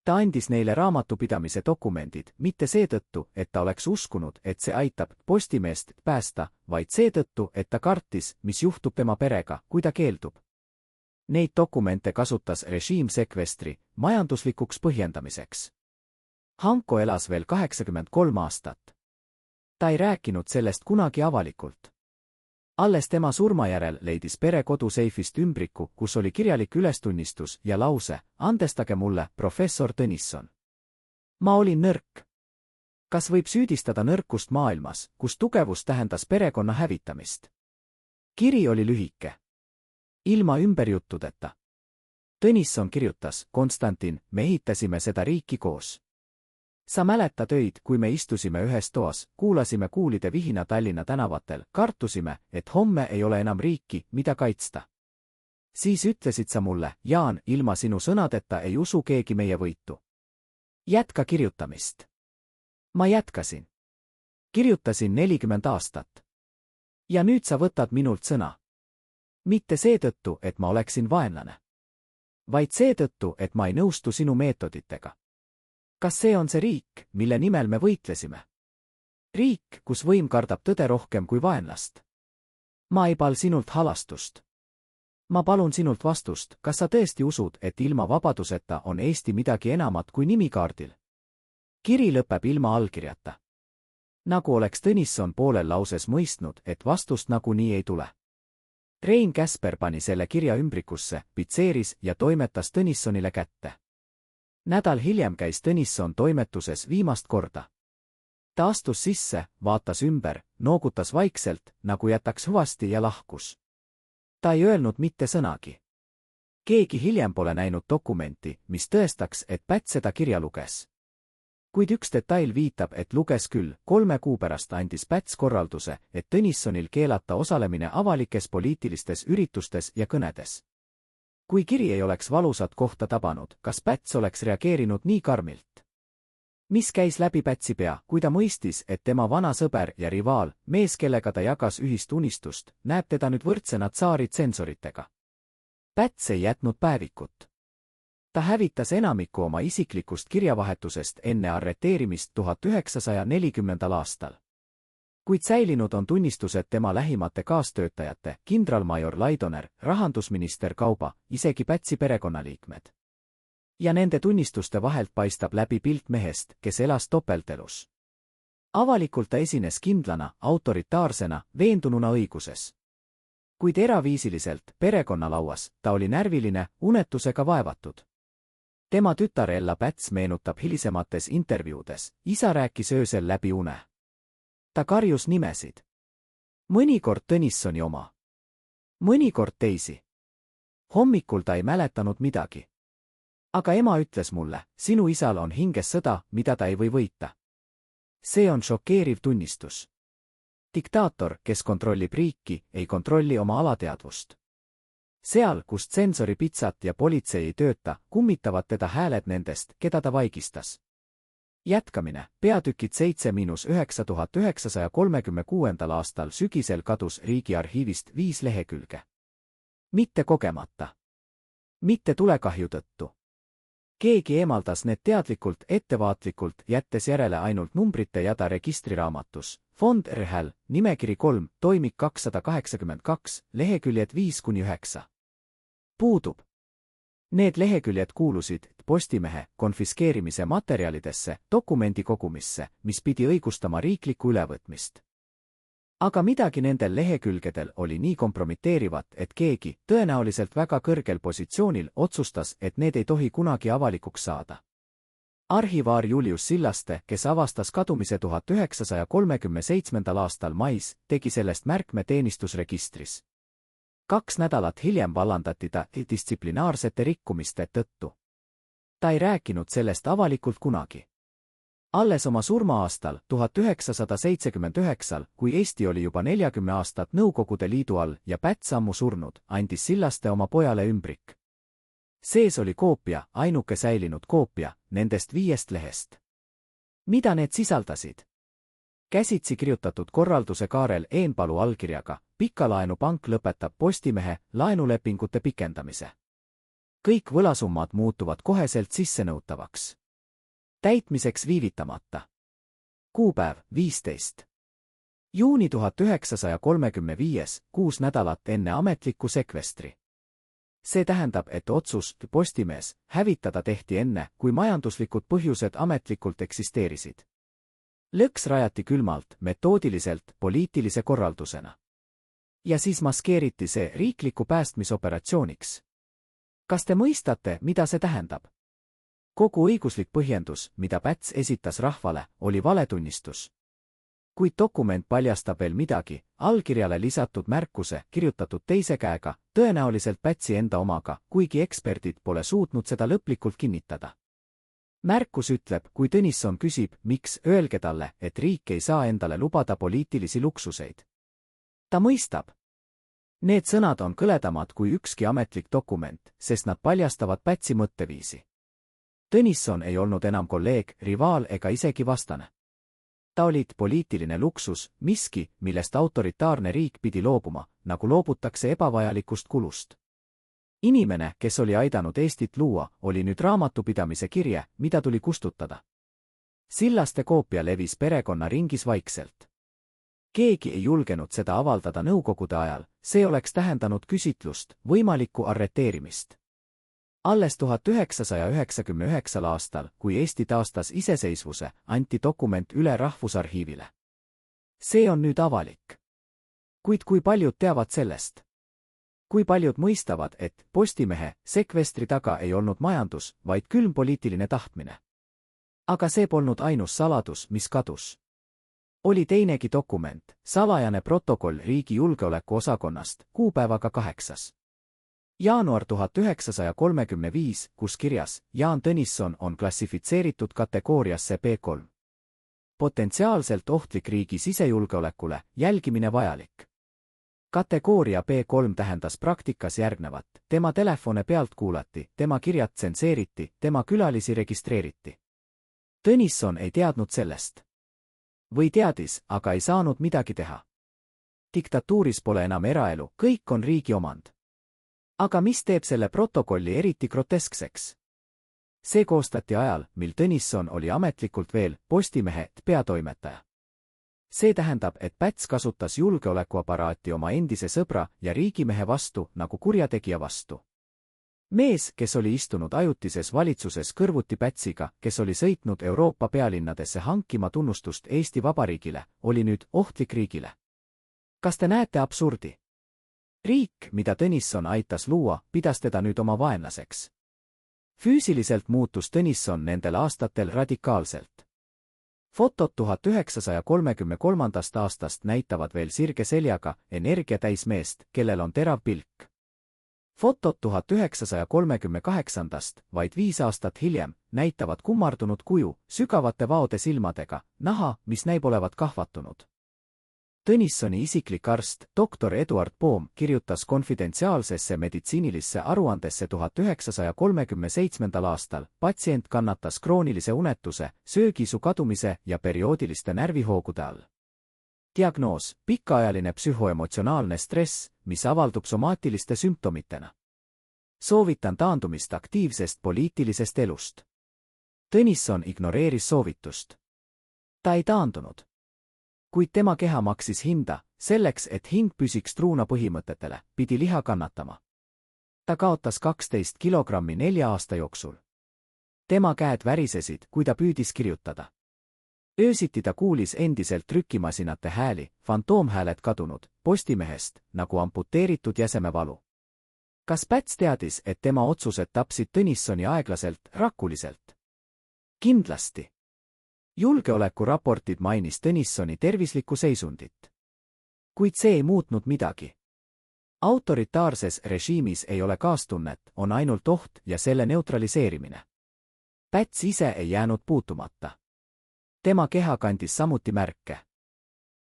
Ta andis neile raamatupidamise dokumendid, mitte seetõttu, et ta oleks uskunud, et see aitab Postimeest päästa, vaid seetõttu, et ta kartis, mis juhtub tema perega, kui ta keeldub. Neid dokumente kasutas režiim sekvestri majanduslikuks põhjendamiseks. Hanko elas veel 83 aastat. Ta ei rääkinud sellest kunagi avalikult. Alles tema surma järel leidis pere koduseifist ümbriku, kus oli kirjalik ülestunnistus ja lause, andestage mulle, professor Tõnisson. Ma olin nõrk. Kas võib süüdistada nõrkust maailmas, kus tugevus tähendas perekonna hävitamist? Kiri oli lühike. Ilma ümberjuttudeta. Tõnisson kirjutas, Konstantin, me ehitasime seda riiki koos. Sa mäletad öid, kui me istusime ühes toas, kuulasime kuulide vihina Tallinna tänavatel, kartusime, et homme ei ole enam riiki, mida kaitsta. Siis ütlesid sa mulle, Jaan, ilma sinu sõnadeta ei usu keegi meie võitu. Jätka kirjutamist. Ma jätkasin. Kirjutasin 40 aastat. Ja nüüd sa võtad minult sõna. Mitte seetõttu, et ma oleksin vaenlane. Vaid seetõttu, et ma ei nõustu sinu meetoditega. Kas see on see riik, mille nimel me võitlesime? Riik, kus võim kardab tõde rohkem kui vaenlast. Ma ei pal sinult halastust. Ma palun sinult vastust, kas sa tõesti usud, et ilma vabaduseta on Eesti midagi enamat kui nimikaardil? Kiri lõpeb ilma allkirjata. Nagu oleks Tõnisson poolel lauses mõistnud, et vastust nagunii ei tule. Rein Käsper pani selle kirja ümbrikusse, pitseeris ja toimetas Tõnissonile kätte. Nädal hiljem käis Tõnisson toimetuses viimast korda. Ta astus sisse, vaatas ümber, noogutas vaikselt, nagu jätaks huvasti ja lahkus. Ta ei öelnud mitte sõnagi. Keegi hiljem pole näinud dokumenti, mis tõestaks, et Päts seda kirja luges. Kuid üks detail viitab, et luges küll, 3 kuu pärast andis Päts korralduse, et Tõnissonil keelata osalemine avalikes poliitilistes üritustes ja kõnedes. Kui kiri ei oleks valusat kohta tabanud, kas Päts oleks reageerinud nii karmilt? Mis käis läbi Pätsi pea, kui ta mõistis, et tema vana sõber ja rivaal, mees, kellega ta jagas ühist unistust, näeb teda nüüd võrdsena tsaari tsensoritega? Päts ei jätnud päevikut. Ta hävitas enamiku oma isiklikust kirjavahetusest enne arreteerimist 1940. aastal. Kuid säilinud on tunnistused tema lähimate kaastöötajate, kindralmajor Laidoner, rahandusminister Kauba, isegi Pätsi perekonnaliikmed. Ja nende tunnistuste vahelt paistab läbi pilt mehest, kes elas topeltelus. Avalikult ta esines kindlana, autoritaarsena, veendununa õiguses. Kuid eraviisiliselt, perekonnalauas, ta oli närviline, unetusega vaevatud. Tema tütar Ella Päts meenutab hilisemates intervjuudes, isa rääkis öösel läbi une. Ta karjus nimesid. Mõnikord Tõnissoni oma. Mõnikord teisi. Hommikul ta ei mäletanud midagi. Aga ema ütles mulle, sinu isal on hinges sõda, mida ta ei või võita. See on šokeeriv tunnistus. Diktaator, kes kontrollib riiki, ei kontrolli oma alateadvust. Seal, kus tsensori pitsat ja politsei ei tööta, kummitavad teda hääled nendest, keda ta vaigistas. Jätkamine, peatükid 7-9 1936. aastal sügisel kadus Riigiarhiivist 5 lehekülge. Mitte kogemata. Mitte tulekahju tõttu. Keegi eemaldas need teadlikult, ettevaatlikult, jättes järele ainult numbrite jada registriraamatus. Fond RHL, nimekiri 3, toimik 282, leheküljed 5–9. Puudub. Need leheküljed kuulusid Postimehe konfiskeerimise materjalidesse, dokumendi kogumisse, mis pidi õigustama riiklikku ülevõtmist. Aga midagi nendel lehekülgedel oli nii kompromiteerivat, et keegi, tõenäoliselt väga kõrgel positsioonil, otsustas, et need ei tohi kunagi avalikuks saada. Arhivaar Julius Sillaste, kes avastas kadumise 1937. aastal mais, tegi sellest märkme teenistusregistris. 2 nädalat hiljem vallandati ta distsiplinaarsete rikkumiste tõttu. Ta ei rääkinud sellest avalikult kunagi. Alles oma surma-aastal 1979, kui Eesti oli juba 40 aastat Nõukogude Liidu all ja Päts ammu surnud, andis Sillaste oma pojale ümbrik. Sees oli koopia, ainuke säilinud koopia, nendest 5 lehest. Mida need sisaldasid? Käsitsi kirjutatud korralduse Kaarel Eenpalu allkirjaga, Pikalaenupank lõpetab Postimehe laenulepingute pikendamise. Kõik võlasummad muutuvad koheselt sissenõutavaks. Täitmiseks viivitamata. Kuupäev 15. juuni 1935, 6 nädalat enne ametlikku sekvestri. See tähendab, et otsus Postimees hävitada tehti enne, kui majanduslikud põhjused ametlikult eksisteerisid. Lõks rajati külmalt, metoodiliselt, poliitilise korraldusena. Ja siis maskeeriti see riikliku päästmisoperatsiooniks. Kas te mõistate, mida see tähendab? Kogu õiguslik põhjendus, mida Päts esitas rahvale, oli valetunnistus. Kuid dokument paljastab veel midagi, allkirjale lisatud märkuse, kirjutatud teise käega, tõenäoliselt Pätsi enda omaga, kuigi eksperdid pole suutnud seda lõplikult kinnitada. Märkus ütleb, kui Tõnisson küsib, miks, öelge talle, et riik ei saa endale lubada poliitilisi luksuseid. Ta mõistab. Need sõnad on kõledamad kui ükski ametlik dokument, sest nad paljastavad Pätsi mõtteviisi. Tõnisson ei olnud enam kolleeg, rivaal ega isegi vastane. Ta olid poliitiline luksus, miski, millest autoritaarne riik pidi loobuma, nagu loobutakse ebavajalikust kulust. Inimene, kes oli aidanud Eestit luua, oli nüüd raamatupidamise kirje, mida tuli kustutada. Sillaste koopia levis perekonna ringis vaikselt. Keegi ei julgenud seda avaldada nõukogude ajal, see oleks tähendanud küsitlust, võimalikku arreteerimist. Alles 1999. aastal, kui Eesti taastas iseseisvuse, anti dokument üle Rahvusarhiivile. See on nüüd avalik. Kuid kui paljud teavad sellest? Kui paljud mõistavad, et Postimehe sekvestri taga ei olnud majandus, vaid külm poliitiline tahtmine? Aga see polnud ainus saladus, mis kadus. Oli teinegi dokument, salajane protokoll riigi julgeolekuosakonnast, kuupäevaga 8. jaanuar 1935, kus kirjas, Jaan Tõnisson on klassifitseeritud kategooriasse B3. Potentsiaalselt ohtlik riigi sisejulgeolekule, jälgimine vajalik. Kategooria B3 tähendas praktikas järgnevat, tema telefone pealt kuulati, tema kirjad tsenseeriti, tema külalisi registreeriti. Tõnisson ei teadnud sellest. Või teadis, aga ei saanud midagi teha. Diktatuuris pole enam eraelu, kõik on riigi omand. Aga mis teeb selle protokolli eriti groteskseks? See koostati ajal, mil Tõnisson oli ametlikult veel Postimehe peatoimetaja. See tähendab, et Päts kasutas julgeolekuaparaati oma endise sõbra ja riigimehe vastu nagu kurjategija vastu. Mees, kes oli istunud ajutises valitsuses kõrvuti Pätsiga, kes oli sõitnud Euroopa pealinnadesse hankima tunnustust Eesti Vabariigile, oli nüüd ohtlik riigile. Kas te näete absurdi? Riik, mida Tõnisson aitas luua, pidas teda nüüd oma vaenlaseks. Füüsiliselt muutus Tõnisson nendel aastatel radikaalselt. Fotod 1933. aastast näitavad veel sirge seljaga, energiatäis meest, kellel on terav pilk. Fotod 1938. vaid 5 aastat hiljem, näitavad kummardunud kuju, sügavate vaode silmadega, naha, mis näib olevat kahvatunud. Tõnissoni isiklik arst, doktor Eduard Poom, kirjutas konfidentsiaalsesse meditsiinilisse aruandesse 1937. aastal, patsient kannatas kroonilise unetuse, söögisu kadumise ja perioodiliste närvihoogude all. Diagnoos, pikaajaline psühhoemotsionaalne stress, mis avaldub somaatiliste sümptomitena. Soovitan taandumist aktiivsest poliitilisest elust. Tõnisson ignoreeris soovitust. Ta ei taandunud. Kuid tema keha maksis hinda, selleks, et hing püsiks truuna põhimõtetele, pidi liha kannatama. Ta kaotas 12 kilogrammi 4 aasta jooksul. Tema käed värisesid, kui ta püüdis kirjutada. Öösiti ta kuulis endiselt trükimasinate hääli, fantoomhääled kadunud, Postimehest, nagu amputeeritud jäsemevalu. Kas Päts teadis, et tema otsused tapsid Tõnissoni aeglaselt, rakuliselt? Kindlasti. Julgeolekuraportid mainis Tõnissoni tervislikku seisundit. Kuid see ei muutnud midagi. Autoritaarses režiimis ei ole kaastunnet, on ainult oht ja selle neutraliseerimine. Päts ise ei jäänud puutumata. Tema keha kandis samuti märke.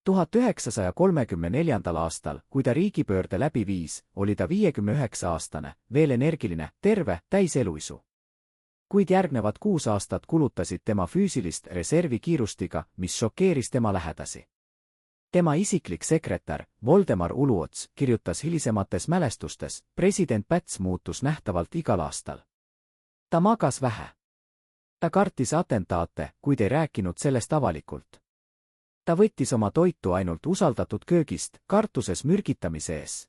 1934. aastal, kui ta riigipöörde läbi viis, oli ta 59-aastane, veel energiline, terve, täis eluisu. Kuid järgnevad 6 aastat kulutasid tema füüsilist reservi kiirustiga, mis šokeeris tema lähedasi. Tema isiklik sekretär, Voldemar Uluots, kirjutas hilisemates mälestustes, president Päts muutus nähtavalt igal aastal. Ta magas vähe. Ta kartis atentaate, kuid ei rääkinud sellest avalikult. Ta võttis oma toitu ainult usaldatud köögist, kartuses mürgitamise ees.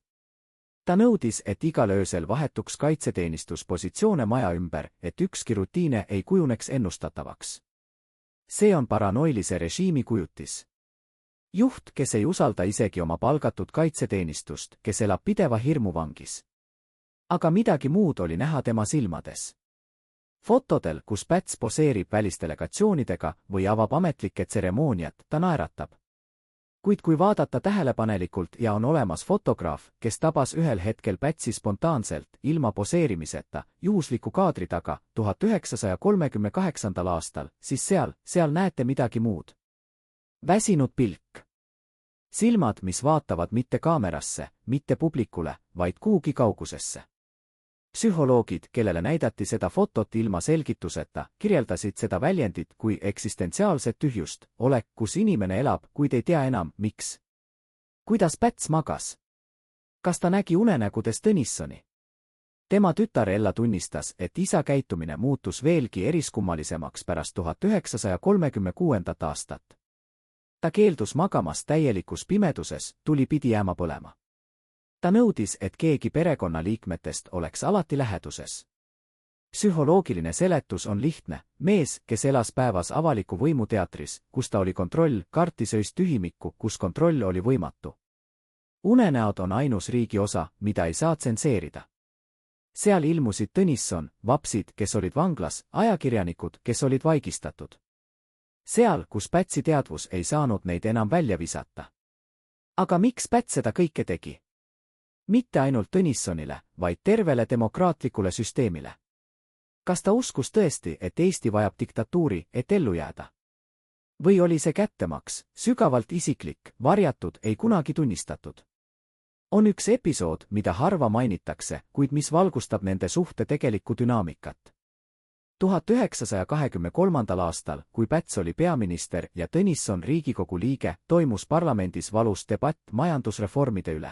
Ta nõudis, et igal öösel vahetuks kaitseteenistuspositsioone maja ümber, et ükski rutiine ei kujuneks ennustatavaks. See on paranoilise režiimi kujutis. Juht, kes ei usalda isegi oma palgatud kaitseteenistust, kes elab pideva hirmuvangis. Aga midagi muud oli näha tema silmades. Fotodel, kus Päts poseerib välisdelegatsioonidega või avab ametlikke tseremooniat, ta naeratab. Kuid kui vaadata tähelepanelikult ja on olemas fotograaf, kes tabas ühel hetkel Pätsi spontaanselt, ilma poseerimiseta, juhusliku kaadri taga, 1938. aastal, siis seal näete midagi muud. Väsinud pilk. Silmad, mis vaatavad mitte kaamerasse, mitte publikule, vaid kuhugi kaugusesse. Psühholoogid, kellele näidati seda fotot ilma selgituseta, kirjeldasid seda väljendit kui eksistentsiaalset tühjust, olek, kus inimene elab, kuid ei tea enam, miks. Kuidas Päts magas? Kas ta nägi unenägudes Tõnissoni? Tema tütar Ella tunnistas, et isa käitumine muutus veelgi eriskummalisemaks pärast 1936. aastat. Ta keeldus magamast täielikus pimeduses, tuli pidi jääma põlema. Ta nõudis, et keegi perekonnaliikmetest oleks alati läheduses. Psühholoogiline seletus on lihtne. Mees, kes elas päevas avaliku võimu teatris, kus ta oli kontroll, kartis öist tühimikku, kus kontroll oli võimatu. Unenäod on ainus riigi osa, mida ei saa tsenseerida. Seal ilmusid Tõnisson, vapsid, kes olid vanglas, ajakirjanikud, kes olid vaigistatud. Seal, kus Pätsi teadvus ei saanud neid enam välja visata. Aga miks Päts seda kõike tegi? Mitte ainult Tõnissonile, vaid tervele demokraatlikule süsteemile. Kas ta uskus tõesti, et Eesti vajab diktatuuri, et ellu jääda? Või oli see kättemaks, sügavalt isiklik, varjatud, ei kunagi tunnistatud? On üks episood, mida harva mainitakse, kuid mis valgustab nende suhte tegelikku dünaamikat. 1923. aastal, kui Päts oli peaminister ja Tõnisson Riigikogu liige, toimus parlamendis valus debatt majandusreformide üle.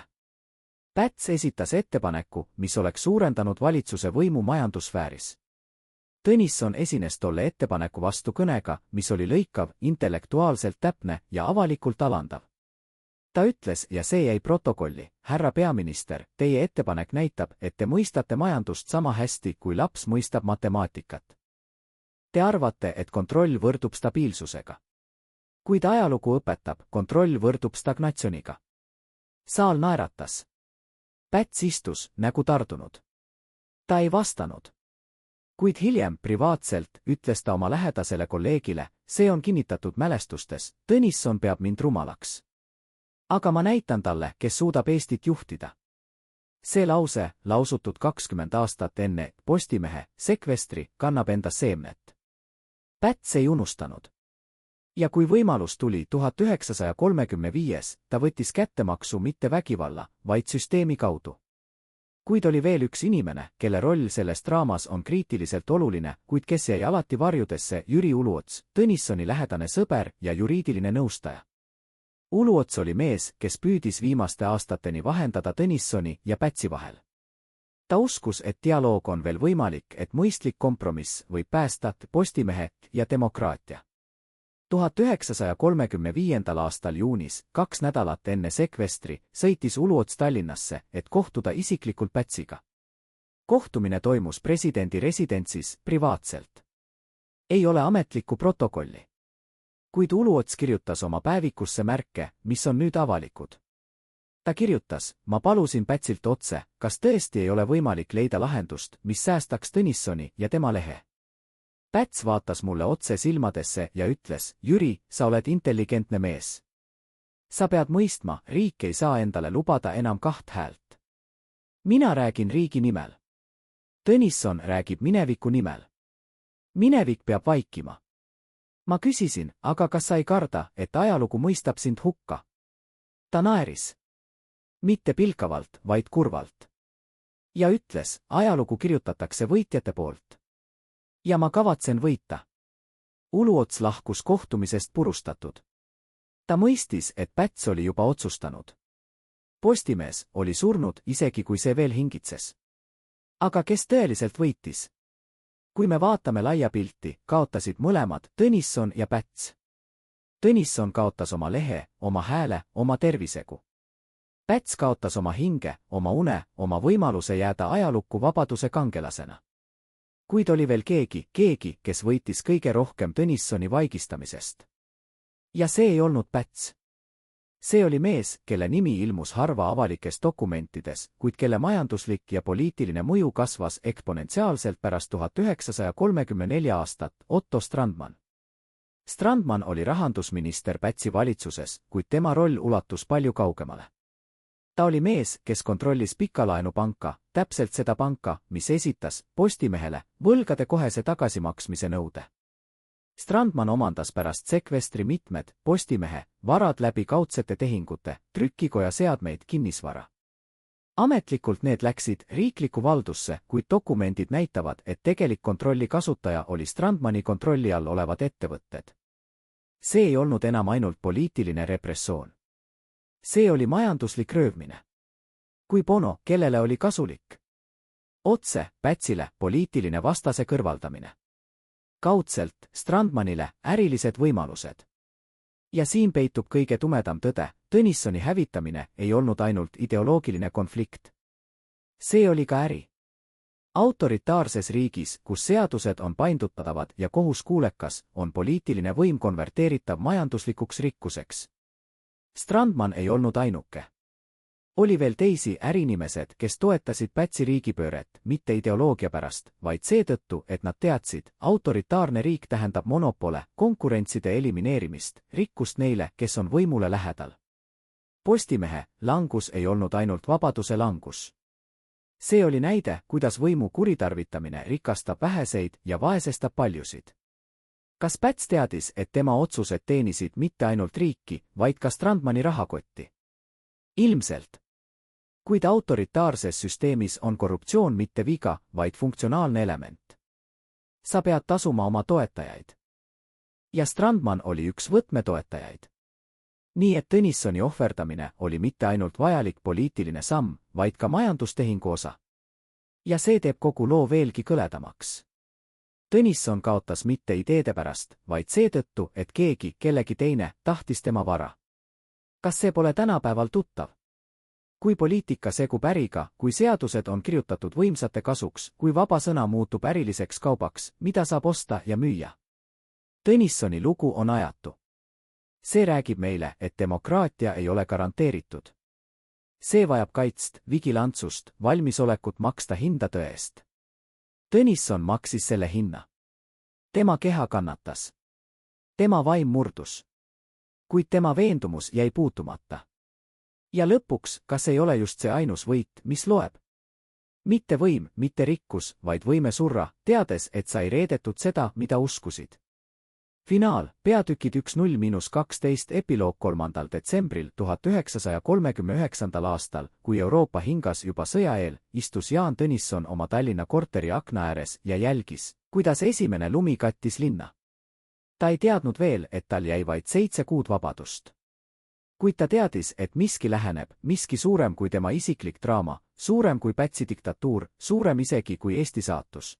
Päts esitas ettepaneku, mis oleks suurendanud valitsuse võimu majandussfääris. Tõnisson esines tolle ettepaneku vastu kõnega, mis oli lõikav, intellektuaalselt täpne ja avalikult alandav. Ta ütles, ja see jäi protokolli, härra peaminister, teie ettepanek näitab, et te mõistate majandust sama hästi, kui laps mõistab matemaatikat. Te arvate, et kontroll võrdub stabiilsusega. Kuid ajalugu õpetab, kontroll võrdub stagnatsiooniga. Saal naeratas. Päts istus, nägu tardunud. Ta ei vastanud. Kuid hiljem, privaatselt, ütles ta oma lähedasele kolleegile, see on kinnitatud mälestustes, Tõnisson peab mind rumalaks. Aga ma näitan talle, kes suudab Eestit juhtida. See lause, lausutud 20 aastat enne Postimehe sekvestri, kannab endas seemnet. Päts ei unustanud. Ja kui võimalus tuli 1935, ta võttis kättemaksu mitte vägivalla, vaid süsteemi kaudu. Kuid oli veel üks inimene, kelle roll selles draamas on kriitiliselt oluline, kuid kes jäi alati varjudesse, Jüri Uluots, Tõnissoni lähedane sõber ja juriidiline nõustaja. Uluots oli mees, kes püüdis viimaste aastateni vahendada Tõnissoni ja Pätsi vahel. Ta uskus, et dialoog on veel võimalik, et mõistlik kompromiss võib päästa Postimehe ja demokraatia. 1935. aastal juunis, 2 nädalat enne sekvestri, sõitis Uluots Tallinnasse, et kohtuda isiklikult Pätsiga. Kohtumine toimus presidendi residentsis privaatselt. Ei ole ametlikku protokolli. Kuid Uluots kirjutas oma päevikusse märke, mis on nüüd avalikud. Ta kirjutas, ma palusin Pätsilt otse, kas tõesti ei ole võimalik leida lahendust, mis säästaks Tõnissoni ja tema lehe. Päts vaatas mulle otse silmadesse ja ütles, Jüri, sa oled intelligentne mees. Sa pead mõistma, riik ei saa endale lubada enam 2 häält. Mina räägin riigi nimel. Tõnisson räägib mineviku nimel. Minevik peab vaikima. Ma küsisin, aga kas sa ei karda, et ajalugu mõistab sind hukka? Ta naeris. Mitte pilkavalt, vaid kurvalt. Ja ütles, ajalugu kirjutatakse võitjate poolt. Ja ma kavatsen võita. Uluots lahkus kohtumisest purustatud. Ta mõistis, et Päts oli juba otsustanud. Postimees oli surnud, isegi kui see veel hingitses. Aga kes tõeliselt võitis? Kui me vaatame laia pilti, kaotasid mõlemad, Tõnisson ja Päts. Tõnisson kaotas oma lehe, oma hääle, oma tervisegu. Päts kaotas oma hinge, oma une, oma võimaluse jääda ajalukku vabaduse kangelasena. Kuid oli veel keegi, kes võitis kõige rohkem Tõnissoni vaigistamisest. Ja see ei olnud Päts. See oli mees, kelle nimi ilmus harva avalikes dokumentides, kuid kelle majanduslik ja poliitiline mõju kasvas eksponentsiaalselt pärast 1934 aastat, Otto Strandman. Strandman oli rahandusminister Pätsi valitsuses, kuid tema roll ulatus palju kaugemale. Ta oli mees, kes kontrollis pikalaenupanka, täpselt seda panka, mis esitas Postimehele võlgade kohese tagasimaksmise nõude. Strandman omandas pärast sekvestri mitmed Postimehe varad läbi kaudsete tehingute, trükikoja seadmeid, kinnisvara. Ametlikult need läksid riiklikku valdusse, kuid dokumendid näitavad, et tegelik kontrolli kasutaja oli Strandmani kontrolli all olevad ettevõtted. See ei olnud enam ainult poliitiline repressioon. See oli majanduslik röövmine. Kui bono, kellele oli kasulik? Otse, Pätsile, poliitiline vastase kõrvaldamine. Kaudselt, Strandmanile, ärilised võimalused. Ja siin peitub kõige tumedam tõde, Tõnissoni hävitamine ei olnud ainult ideoloogiline konflikt. See oli ka äri. Autoritaarses riigis, kus seadused on paindutavad ja kohus kuulekas, on poliitiline võim konverteeritav majanduslikuks rikkuseks. Strandman ei olnud ainuke. Oli veel teisi ärinimesed, kes toetasid Pätsi riigipööret, mitte ideoloogia pärast, vaid seetõttu, et nad teadsid, autoritaarne riik tähendab monopole, konkurentside elimineerimist, rikkust neile, kes on võimule lähedal. Postimehe langus ei olnud ainult vabaduse langus. See oli näide, kuidas võimu kuritarvitamine rikastab väheseid ja vaesestab paljusid. Kas Päts teadis, et tema otsused teenisid mitte ainult riiki, vaid ka Strandmani rahakotti? Ilmselt. Kuid autoritaarses süsteemis on korruptsioon mitte viga, vaid funktsionaalne element. Sa pead tasuma oma toetajaid. Ja Strandman oli üks võtmetoetajaid. Nii et Tõnissoni ohverdamine oli mitte ainult vajalik poliitiline samm, vaid ka majandustehingu osa. Ja see teeb kogu loo veelgi kõledamaks. Tõnisson kaotas mitte ideede pärast, vaid seetõttu, et keegi, kellegi teine, tahtis tema vara. Kas see pole tänapäeval tuttav? Kui poliitika segub äriga, kui seadused on kirjutatud võimsate kasuks, kui vaba sõna muutub äriliseks kaubaks, mida saab osta ja müüa. Tõnissoni lugu on ajatu. See räägib meile, et demokraatia ei ole garanteeritud. See vajab kaitst, vigilantsust, valmisolekut maksta hinda tõe eest. Tõnisson maksis selle hinna. Tema keha kannatas. Tema vaim murdus. Kuid tema veendumus jäi puutumata. Ja lõpuks, kas ei ole just see ainus võit, mis loeb? Mitte võim, mitte rikkus, vaid võime surra, teades, et sa ei reedetud seda, mida uskusid. Finaal, peatükid 1-0-12 epiloog 3. detsembril 1939. aastal, kui Euroopa hingas juba sõja eel, istus Jaan Tõnisson oma Tallinna korteri akna ääres ja jälgis, kuidas esimene lumi kattis linna. Ta ei teadnud veel, et tal jäi vaid 7 kuud vabadust. Kuid ta teadis, et miski läheneb, miski suurem kui tema isiklik draama, suurem kui Pätsi diktatuur, suurem isegi kui Eesti saatus.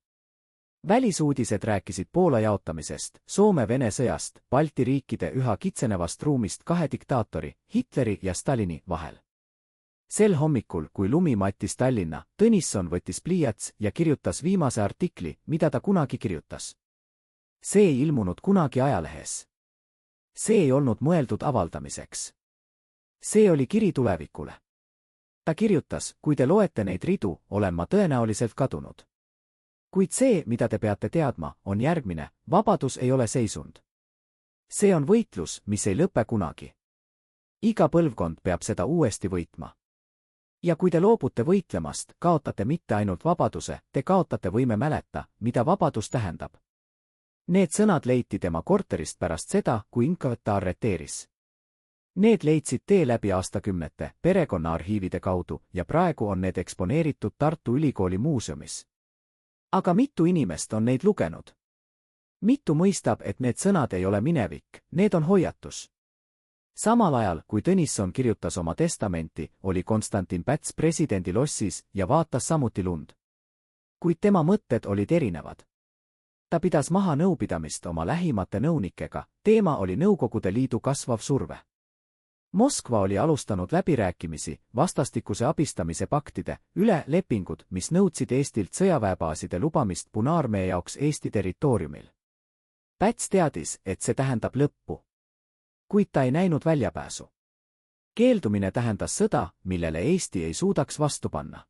Välisuudised rääkisid Poola jaotamisest, Soome-Vene sõjast, Balti riikide üha kitsenevast ruumist kahe diktaatori, Hitleri ja Stalini vahel. Sel hommikul, kui lumi mattis Tallinna, Tõnisson võttis pliiats ja kirjutas viimase artikli, mida ta kunagi kirjutas. See ei ilmunud kunagi ajalehes. See ei olnud mõeldud avaldamiseks. See oli kiri tulevikule. Ta kirjutas, kui te loete neid ridu, olen ma tõenäoliselt kadunud. Kuid see, mida te peate teadma, on järgmine, vabadus ei ole seisund. See on võitlus, mis ei lõpe kunagi. Iga põlvkond peab seda uuesti võitma. Ja kui te loobute võitlemast, kaotate mitte ainult vabaduse, te kaotate võime mäleta, mida vabadus tähendab. Need sõnad leiti tema korterist pärast seda, kui Inkavet ta arreteeris. Need leidsid tee läbi aastakümnete perekonnaarhiivide kaudu ja praegu on need eksponeeritud Tartu Ülikooli muuseumis. Aga mitu inimest on neid lugenud? Mitu mõistab, et need sõnad ei ole minevik, need on hoiatus. Samal ajal, kui Tõnisson kirjutas oma testamenti, oli Konstantin Päts presidendi lossis ja vaatas samuti lund. Kuid tema mõtted olid erinevad. Ta pidas maha nõupidamist oma lähimate nõunikega, teema oli Nõukogude Liidu kasvav surve. Moskva oli alustanud läbirääkimisi, vastastikuse abistamise paktide, üle lepingud, mis nõudsid Eestilt sõjaväebaaside lubamist Punaarmee jaoks Eesti territooriumil. Päts teadis, et see tähendab lõppu. Kuid ta ei näinud väljapääsu. Keeldumine tähendas sõda, millele Eesti ei suudaks vastu panna.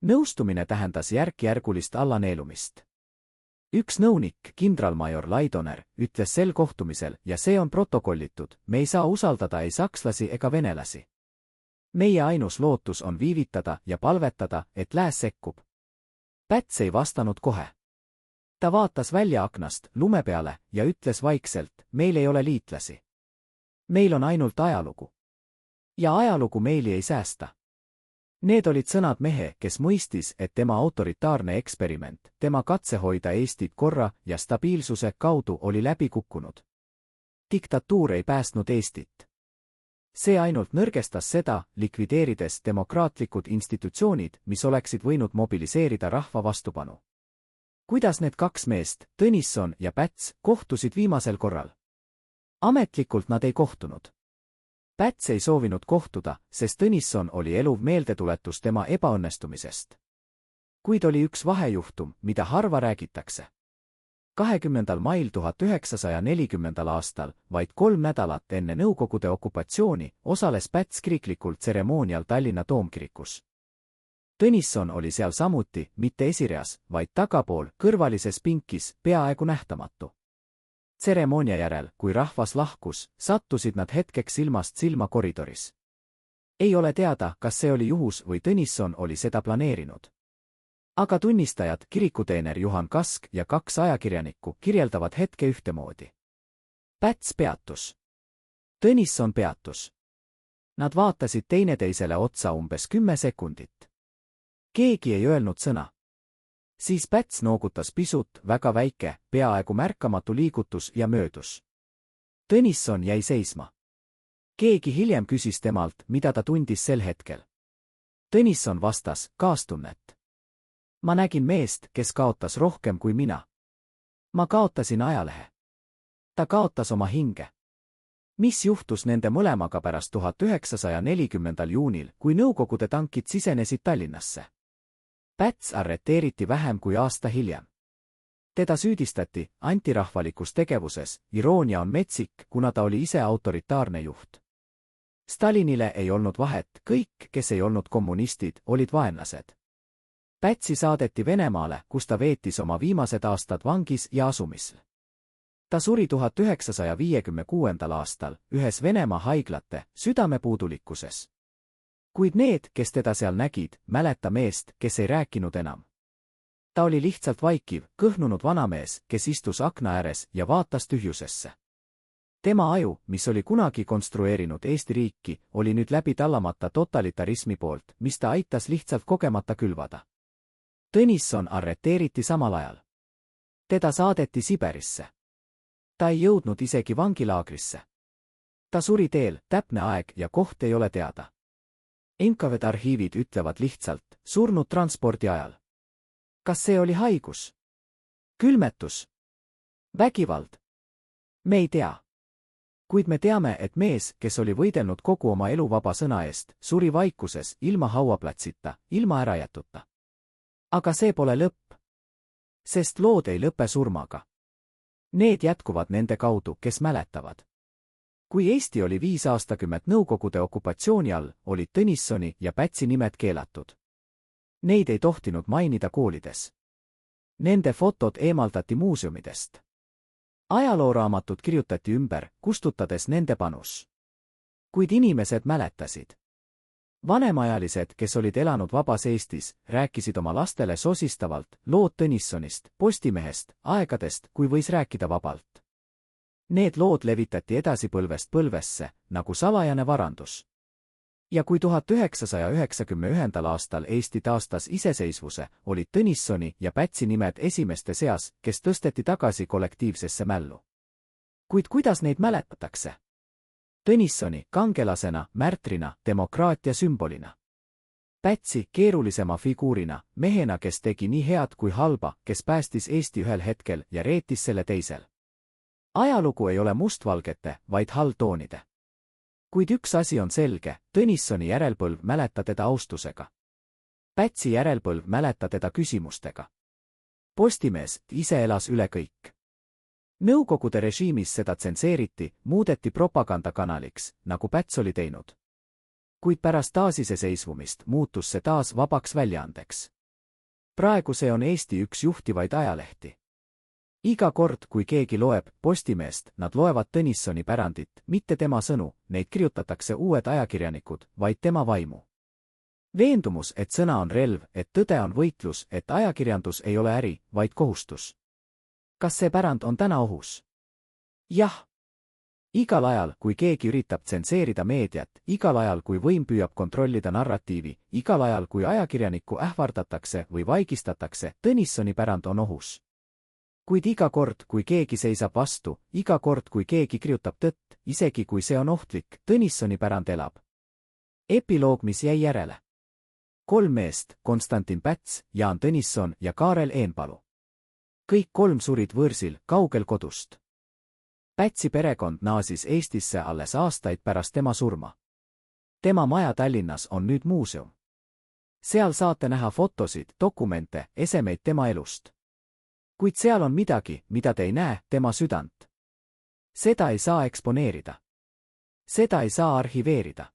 Nõustumine tähendas järk-järgulist allaneelumist. Üks nõunik, kindralmajor Laidoner, ütles sel kohtumisel, ja see on protokollitud, me ei saa usaldada ei sakslasi ega venelasi. Meie ainus lootus on viivitada ja palvetada, et lääs sekkub. Päts ei vastanud kohe. Ta vaatas välja aknast, lume peale, ja ütles vaikselt, meil ei ole liitlasi. Meil on ainult ajalugu. Ja ajalugu meili ei säästa. Need olid sõnad mehe, kes mõistis, et tema autoritaarne eksperiment, tema katse hoida Eestit korra ja stabiilsuse kaudu oli läbi kukkunud. Diktatuur ei päästnud Eestit. See ainult nõrgestas seda, likvideerides demokraatlikud institutsioonid, mis oleksid võinud mobiliseerida rahva vastupanu. Kuidas need kaks meest, Tõnisson ja Päts, kohtusid viimasel korral? Ametlikult nad ei kohtunud. Päts ei soovinud kohtuda, sest Tõnisson oli eluv meeldetuletus tema ebaõnnestumisest. Kuid oli üks vahejuhtum, mida harva räägitakse. 20. mail 1940. aastal, vaid 3 nädalat enne Nõukogude okupatsiooni, osales Päts kiriklikul tseremoonial Tallinna Toomkirikus. Tõnisson oli seal samuti, mitte esireas, vaid tagapool, kõrvalises pinkis, peaaegu nähtamatu. Tseremoonia järel, kui rahvas lahkus, sattusid nad hetkeks silmast silma koridoris. Ei ole teada, kas see oli juhus või Tõnisson oli seda planeerinud. Aga tunnistajad, kirikuteener Juhan Kask ja 2 ajakirjanikku kirjeldavad hetke ühtemoodi. Päts peatus. Tõnisson peatus. Nad vaatasid teineteisele otsa umbes 10 sekundit. Keegi ei öelnud sõna. Siis Päts noogutas pisut, väga väike, peaaegu märkamatu liigutus ja möödus. Tõnisson jäi seisma. Keegi hiljem küsis temalt, mida ta tundis sel hetkel. Tõnisson vastas, kaastunnet. Ma nägin meest, kes kaotas rohkem kui mina. Ma kaotasin ajalehe. Ta kaotas oma hinge. Mis juhtus nende mõlemaga pärast 1940. juunil, kui Nõukogude tankid sisenesid Tallinnasse? Päts arreteeriti vähem kui aasta hiljem. Teda süüdistati antirahvalikus tegevuses, iroonia on metsik, kuna ta oli ise autoritaarne juht. Stalinile ei olnud vahet, kõik, kes ei olnud kommunistid, olid vaenlased. Pätsi saadeti Venemaale, kus ta veetis oma viimased aastad vangis ja asumisel. Ta suri 1956. aastal ühes Venemaa haiglate südamepuudulikkuses. Kuid need, kes teda seal nägid, mäleta meest, kes ei rääkinud enam. Ta oli lihtsalt vaikiv, kõhnunud vanamees, kes istus akna ääres ja vaatas tühjusesse. Tema aju, mis oli kunagi konstrueerinud Eesti riiki, oli nüüd läbi tallamata totalitarismi poolt, mis ta aitas lihtsalt kogemata külvada. Tõnisson arreteeriti samal ajal. Teda saadeti Siberisse. Ta ei jõudnud isegi vangilaagrisse. Ta suri teel, täpne aeg ja koht ei ole teada. NKVD arhiivid ütlevad lihtsalt, surnud transpordi ajal. Kas see oli haigus? Külmetus? Vägivald? Me ei tea. Kuid me teame, et mees, kes oli võidelnud kogu oma elu vaba sõna eest, suri vaikuses, ilma hauaplatsita, ilma ärajätuta. Aga see pole lõpp. Sest lood ei lõpe surmaga. Need jätkuvad nende kaudu, kes mäletavad. Kui Eesti oli 5 aastakümmet Nõukogude okupatsiooni all, olid Tõnissoni ja Pätsi nimed keelatud. Neid ei tohtinud mainida koolides. Nende fotod eemaldati muuseumidest. Ajalooraamatud kirjutati ümber, kustutades nende panus. Kuid inimesed mäletasid. Vanemaajalised, kes olid elanud vabas Eestis, rääkisid oma lastele sosistavalt lood Tõnissonist, Postimehest, aegadest, kui võis rääkida vabalt. Need lood levitati edasi põlvest põlvesse, nagu salajane varandus. Ja kui 1991. aastal Eesti taastas iseseisvuse, olid Tõnissoni ja Pätsi nimed esimeste seas, kes tõsteti tagasi kollektiivsesse mällu. Kuid kuidas neid mäletatakse? Tõnissoni kangelasena, märtrina, demokraatia sümbolina. Pätsi keerulisema figuurina, mehena, kes tegi nii head kui halba, kes päästis Eesti ühel hetkel ja reetis selle teisel. Ajalugu ei ole mustvalgete, vaid halltoonide. Kuid üks asi on selge, Tõnissoni järelpõlv mäleta teda austusega. Pätsi järelpõlv mäleta teda küsimustega. Postimees ise elas üle kõik. Nõukogude režiimis seda tsenseeriti, muudeti propagandakanaliks, nagu Päts oli teinud. Kuid pärast taasiseseisvumist muutus see taas vabaks väljaandeks. Praegu see on Eesti üks juhtivaid ajalehti. Iga kord, kui keegi loeb Postimeest, nad loevad Tõnissoni pärandit, mitte tema sõnu, neid kirjutatakse uued ajakirjanikud, vaid tema vaimu. Veendumus, et sõna on relv, et tõde on võitlus, et ajakirjandus ei ole äri, vaid kohustus. Kas see pärand on täna ohus? Jah. Igal ajal, kui keegi üritab tsenseerida meediat, igal ajal, kui võim püüab kontrollida narratiivi, igal ajal, kui ajakirjanikku ähvardatakse või vaigistatakse, Tõnissoni pärand on ohus. Kuid iga kord, kui keegi seisab vastu, iga kord, kui keegi kirjutab tõtt, isegi kui see on ohtlik, Tõnissoni pärand elab. Epiloog, mis jäi järele. 3 meest, Konstantin Päts, Jaan Tõnisson ja Kaarel Eenpalu. Kõik 3 surid võõrsil, kaugel kodust. Pätsi perekond naasis Eestisse alles aastaid pärast tema surma. Tema maja Tallinnas on nüüd muuseum. Seal saate näha fotosid, dokumente, esemeid tema elust. Kuid seal on midagi, mida te ei näe, tema südant. Seda ei saa eksponeerida. Seda ei saa arhiveerida.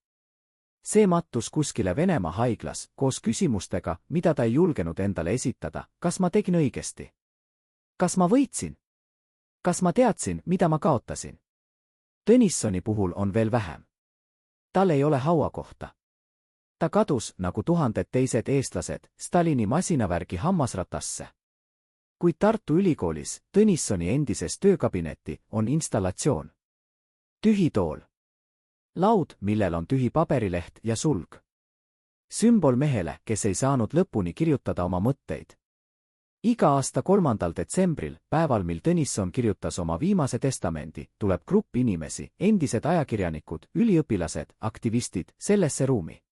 See mattus kuskile Venemaa haiglas, koos küsimustega, mida ta ei julgenud endale esitada, kas ma tegin õigesti? Kas ma võitsin? Kas ma teadsin, mida ma kaotasin? Tõnissoni puhul on veel vähem. Tal ei ole hauakohta. Ta kadus, nagu tuhanded teised eestlased, Stalini masinavärgi hammasratasse. Kuid Tartu Ülikoolis, Tõnissoni endises töökabinetti, on installatsioon. Tühi tool. Laud, millel on tühi paberileht ja sulg. Sümbol mehele, kes ei saanud lõpuni kirjutada oma mõtteid. Iga aasta 3. detsembril, päeval, mil Tõnisson kirjutas oma viimase testamendi, tuleb grupp inimesi, endised ajakirjanikud, üliõpilased, aktivistid, sellesse ruumi.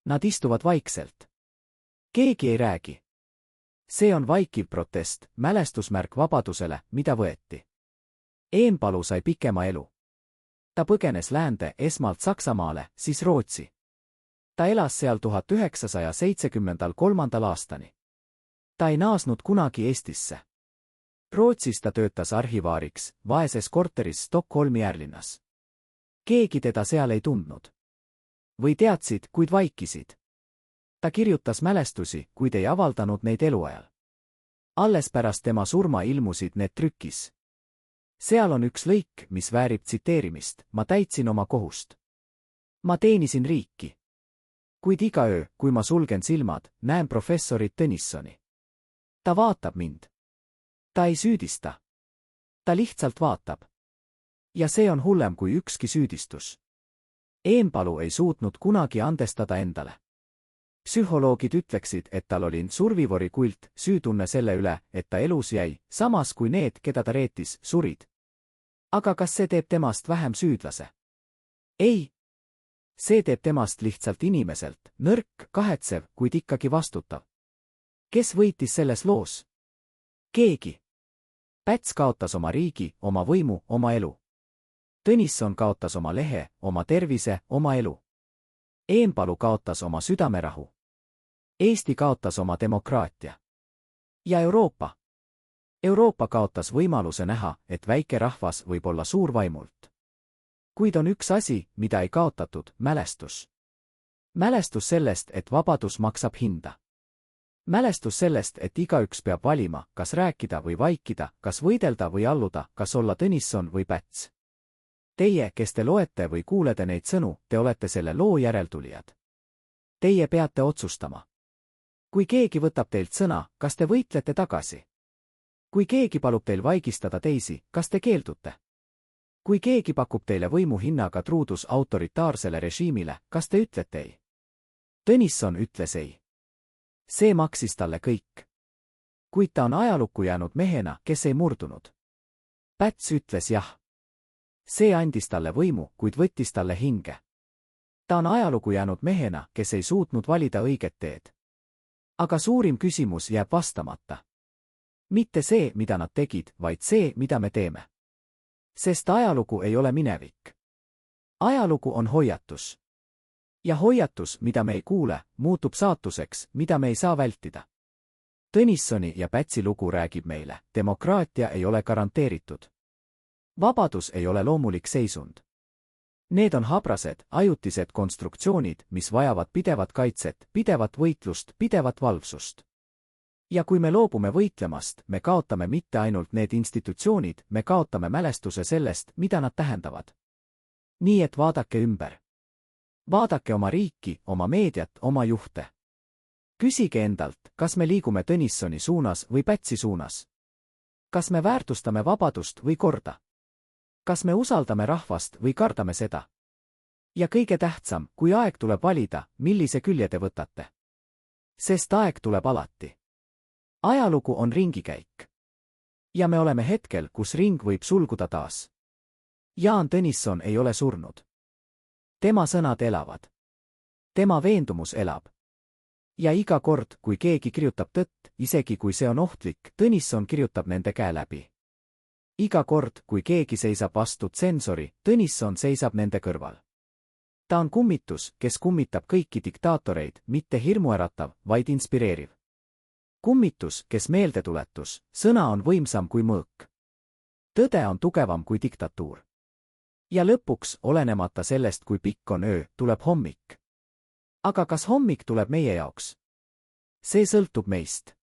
Nad istuvad vaikselt. Keegi ei räägi. See on vaikiv protest, mälestusmärk vabadusele, mida võeti. Eenpalu sai pikema elu. Ta põgenes läände, esmalt Saksamaale, siis Rootsi. Ta elas seal 1973. aastani. Ta ei naasnud kunagi Eestisse. Rootsis ta töötas arhivaariks, vaeses korteris Stockholmi äärelinnas. Keegi teda seal ei tundnud. Või teadsid, kuid vaikisid. Ta kirjutas mälestusi, kuid ei avaldanud neid eluajal. Alles pärast tema surma ilmusid need trükis. Seal on üks lõik, mis väärib tsiteerimist, ma täitsin oma kohust. Ma teenisin riiki. Kuid iga öö, kui ma sulgen silmad, näen professorit Tõnissoni. Ta vaatab mind. Ta ei süüdista. Ta lihtsalt vaatab. Ja see on hullem kui ükski süüdistus. Eenpalu ei suutnud kunagi andestada endale. Psühholoogid ütleksid, et tal oli survivori kult, süütunne selle üle, et ta elus jäi, samas kui need, keda ta reetis, surid. Aga kas see teeb temast vähem süüdlase? ei. See teeb temast lihtsalt inimeselt, nõrk, kahetsev, kuid ikkagi vastutav. Kes võitis selles loos? Keegi. Päts kaotas oma riigi, oma võimu, oma elu. Tõnisson kaotas oma lehe, oma tervise, oma elu. Eenpalu kaotas oma südamerahu. Eesti kaotas oma demokraatia. Ja Euroopa. Euroopa kaotas võimaluse näha, et väike rahvas võib olla suur vaimult. Kuid on üks asi, mida ei kaotatud, mälestus. Mälestus sellest, et vabadus maksab hinda. Mälestus sellest, et igaüks peab valima, kas rääkida või vaikida, kas võidelda või alluda, kas olla Tõnisson või Päts. Teie, kes te loete või kuulete neid sõnu, te olete selle loo järeltulijad. Teie peate otsustama. Kui keegi võtab teilt sõna, kas te võitlete tagasi? Kui keegi palub teil vaigistada teisi, kas te keeldute? Kui keegi pakub teile võimu hinnaga truudus autoritaarsele režiimile, kas te ütlete ei? Tõnisson ütles ei. See maksis talle kõik. Kuid ta on ajalukku jäänud mehena, kes ei murdunud. Päts ütles jah. See andis talle võimu, kuid võttis talle hinge. Ta on ajalukku jäänud mehena, kes ei suutnud valida õiget teed. Aga suurim küsimus jääb vastamata. Mitte see, mida nad tegid, vaid see, mida me teeme. Sest ajalugu ei ole minevik. Ajalugu on hoiatus. Ja hoiatus, mida me ei kuule, muutub saatuseks, mida me ei saa vältida. Tõnissoni ja Pätsi lugu räägib meile, demokraatia ei ole garanteeritud. Vabadus ei ole loomulik seisund. Need on habrased, ajutised konstruktsioonid, mis vajavad pidevat kaitset, pidevat võitlust, pidevat valvsust. Ja kui me loobume võitlemast, me kaotame mitte ainult need institutsioonid, me kaotame mälestuse sellest, mida nad tähendavad. Nii et vaadake ümber. Vaadake oma riiki, oma meediat, oma juhte. Küsige endalt, kas me liigume Tõnissoni suunas või Pätsi suunas. Kas me väärtustame vabadust või korda? Kas me usaldame rahvast või kardame seda? Ja kõige tähtsam, kui aeg tuleb valida, millise külje te võtate. Sest aeg tuleb alati. Ajalugu on ringikäik. Ja me oleme hetkel, kus ring võib sulguda taas. Jaan Tõnisson ei ole surnud. Tema sõnad elavad. Tema veendumus elab. Ja iga kord, kui keegi kirjutab tõtt, isegi kui see on ohtlik, Tõnisson kirjutab nende käe läbi. Iga kord, kui keegi seisab vastu tsensori, Tõnisson seisab nende kõrval. Ta on kummitus, kes kummitab kõiki diktaatoreid, mitte hirmuäratav, vaid inspireeriv. Kummitus, kes meeldetuletus, sõna on võimsam kui mõõk. Tõde on tugevam kui diktatuur. Ja lõpuks, olenemata sellest, kui pikk on öö, tuleb hommik. Aga kas hommik tuleb meie jaoks? See sõltub meist.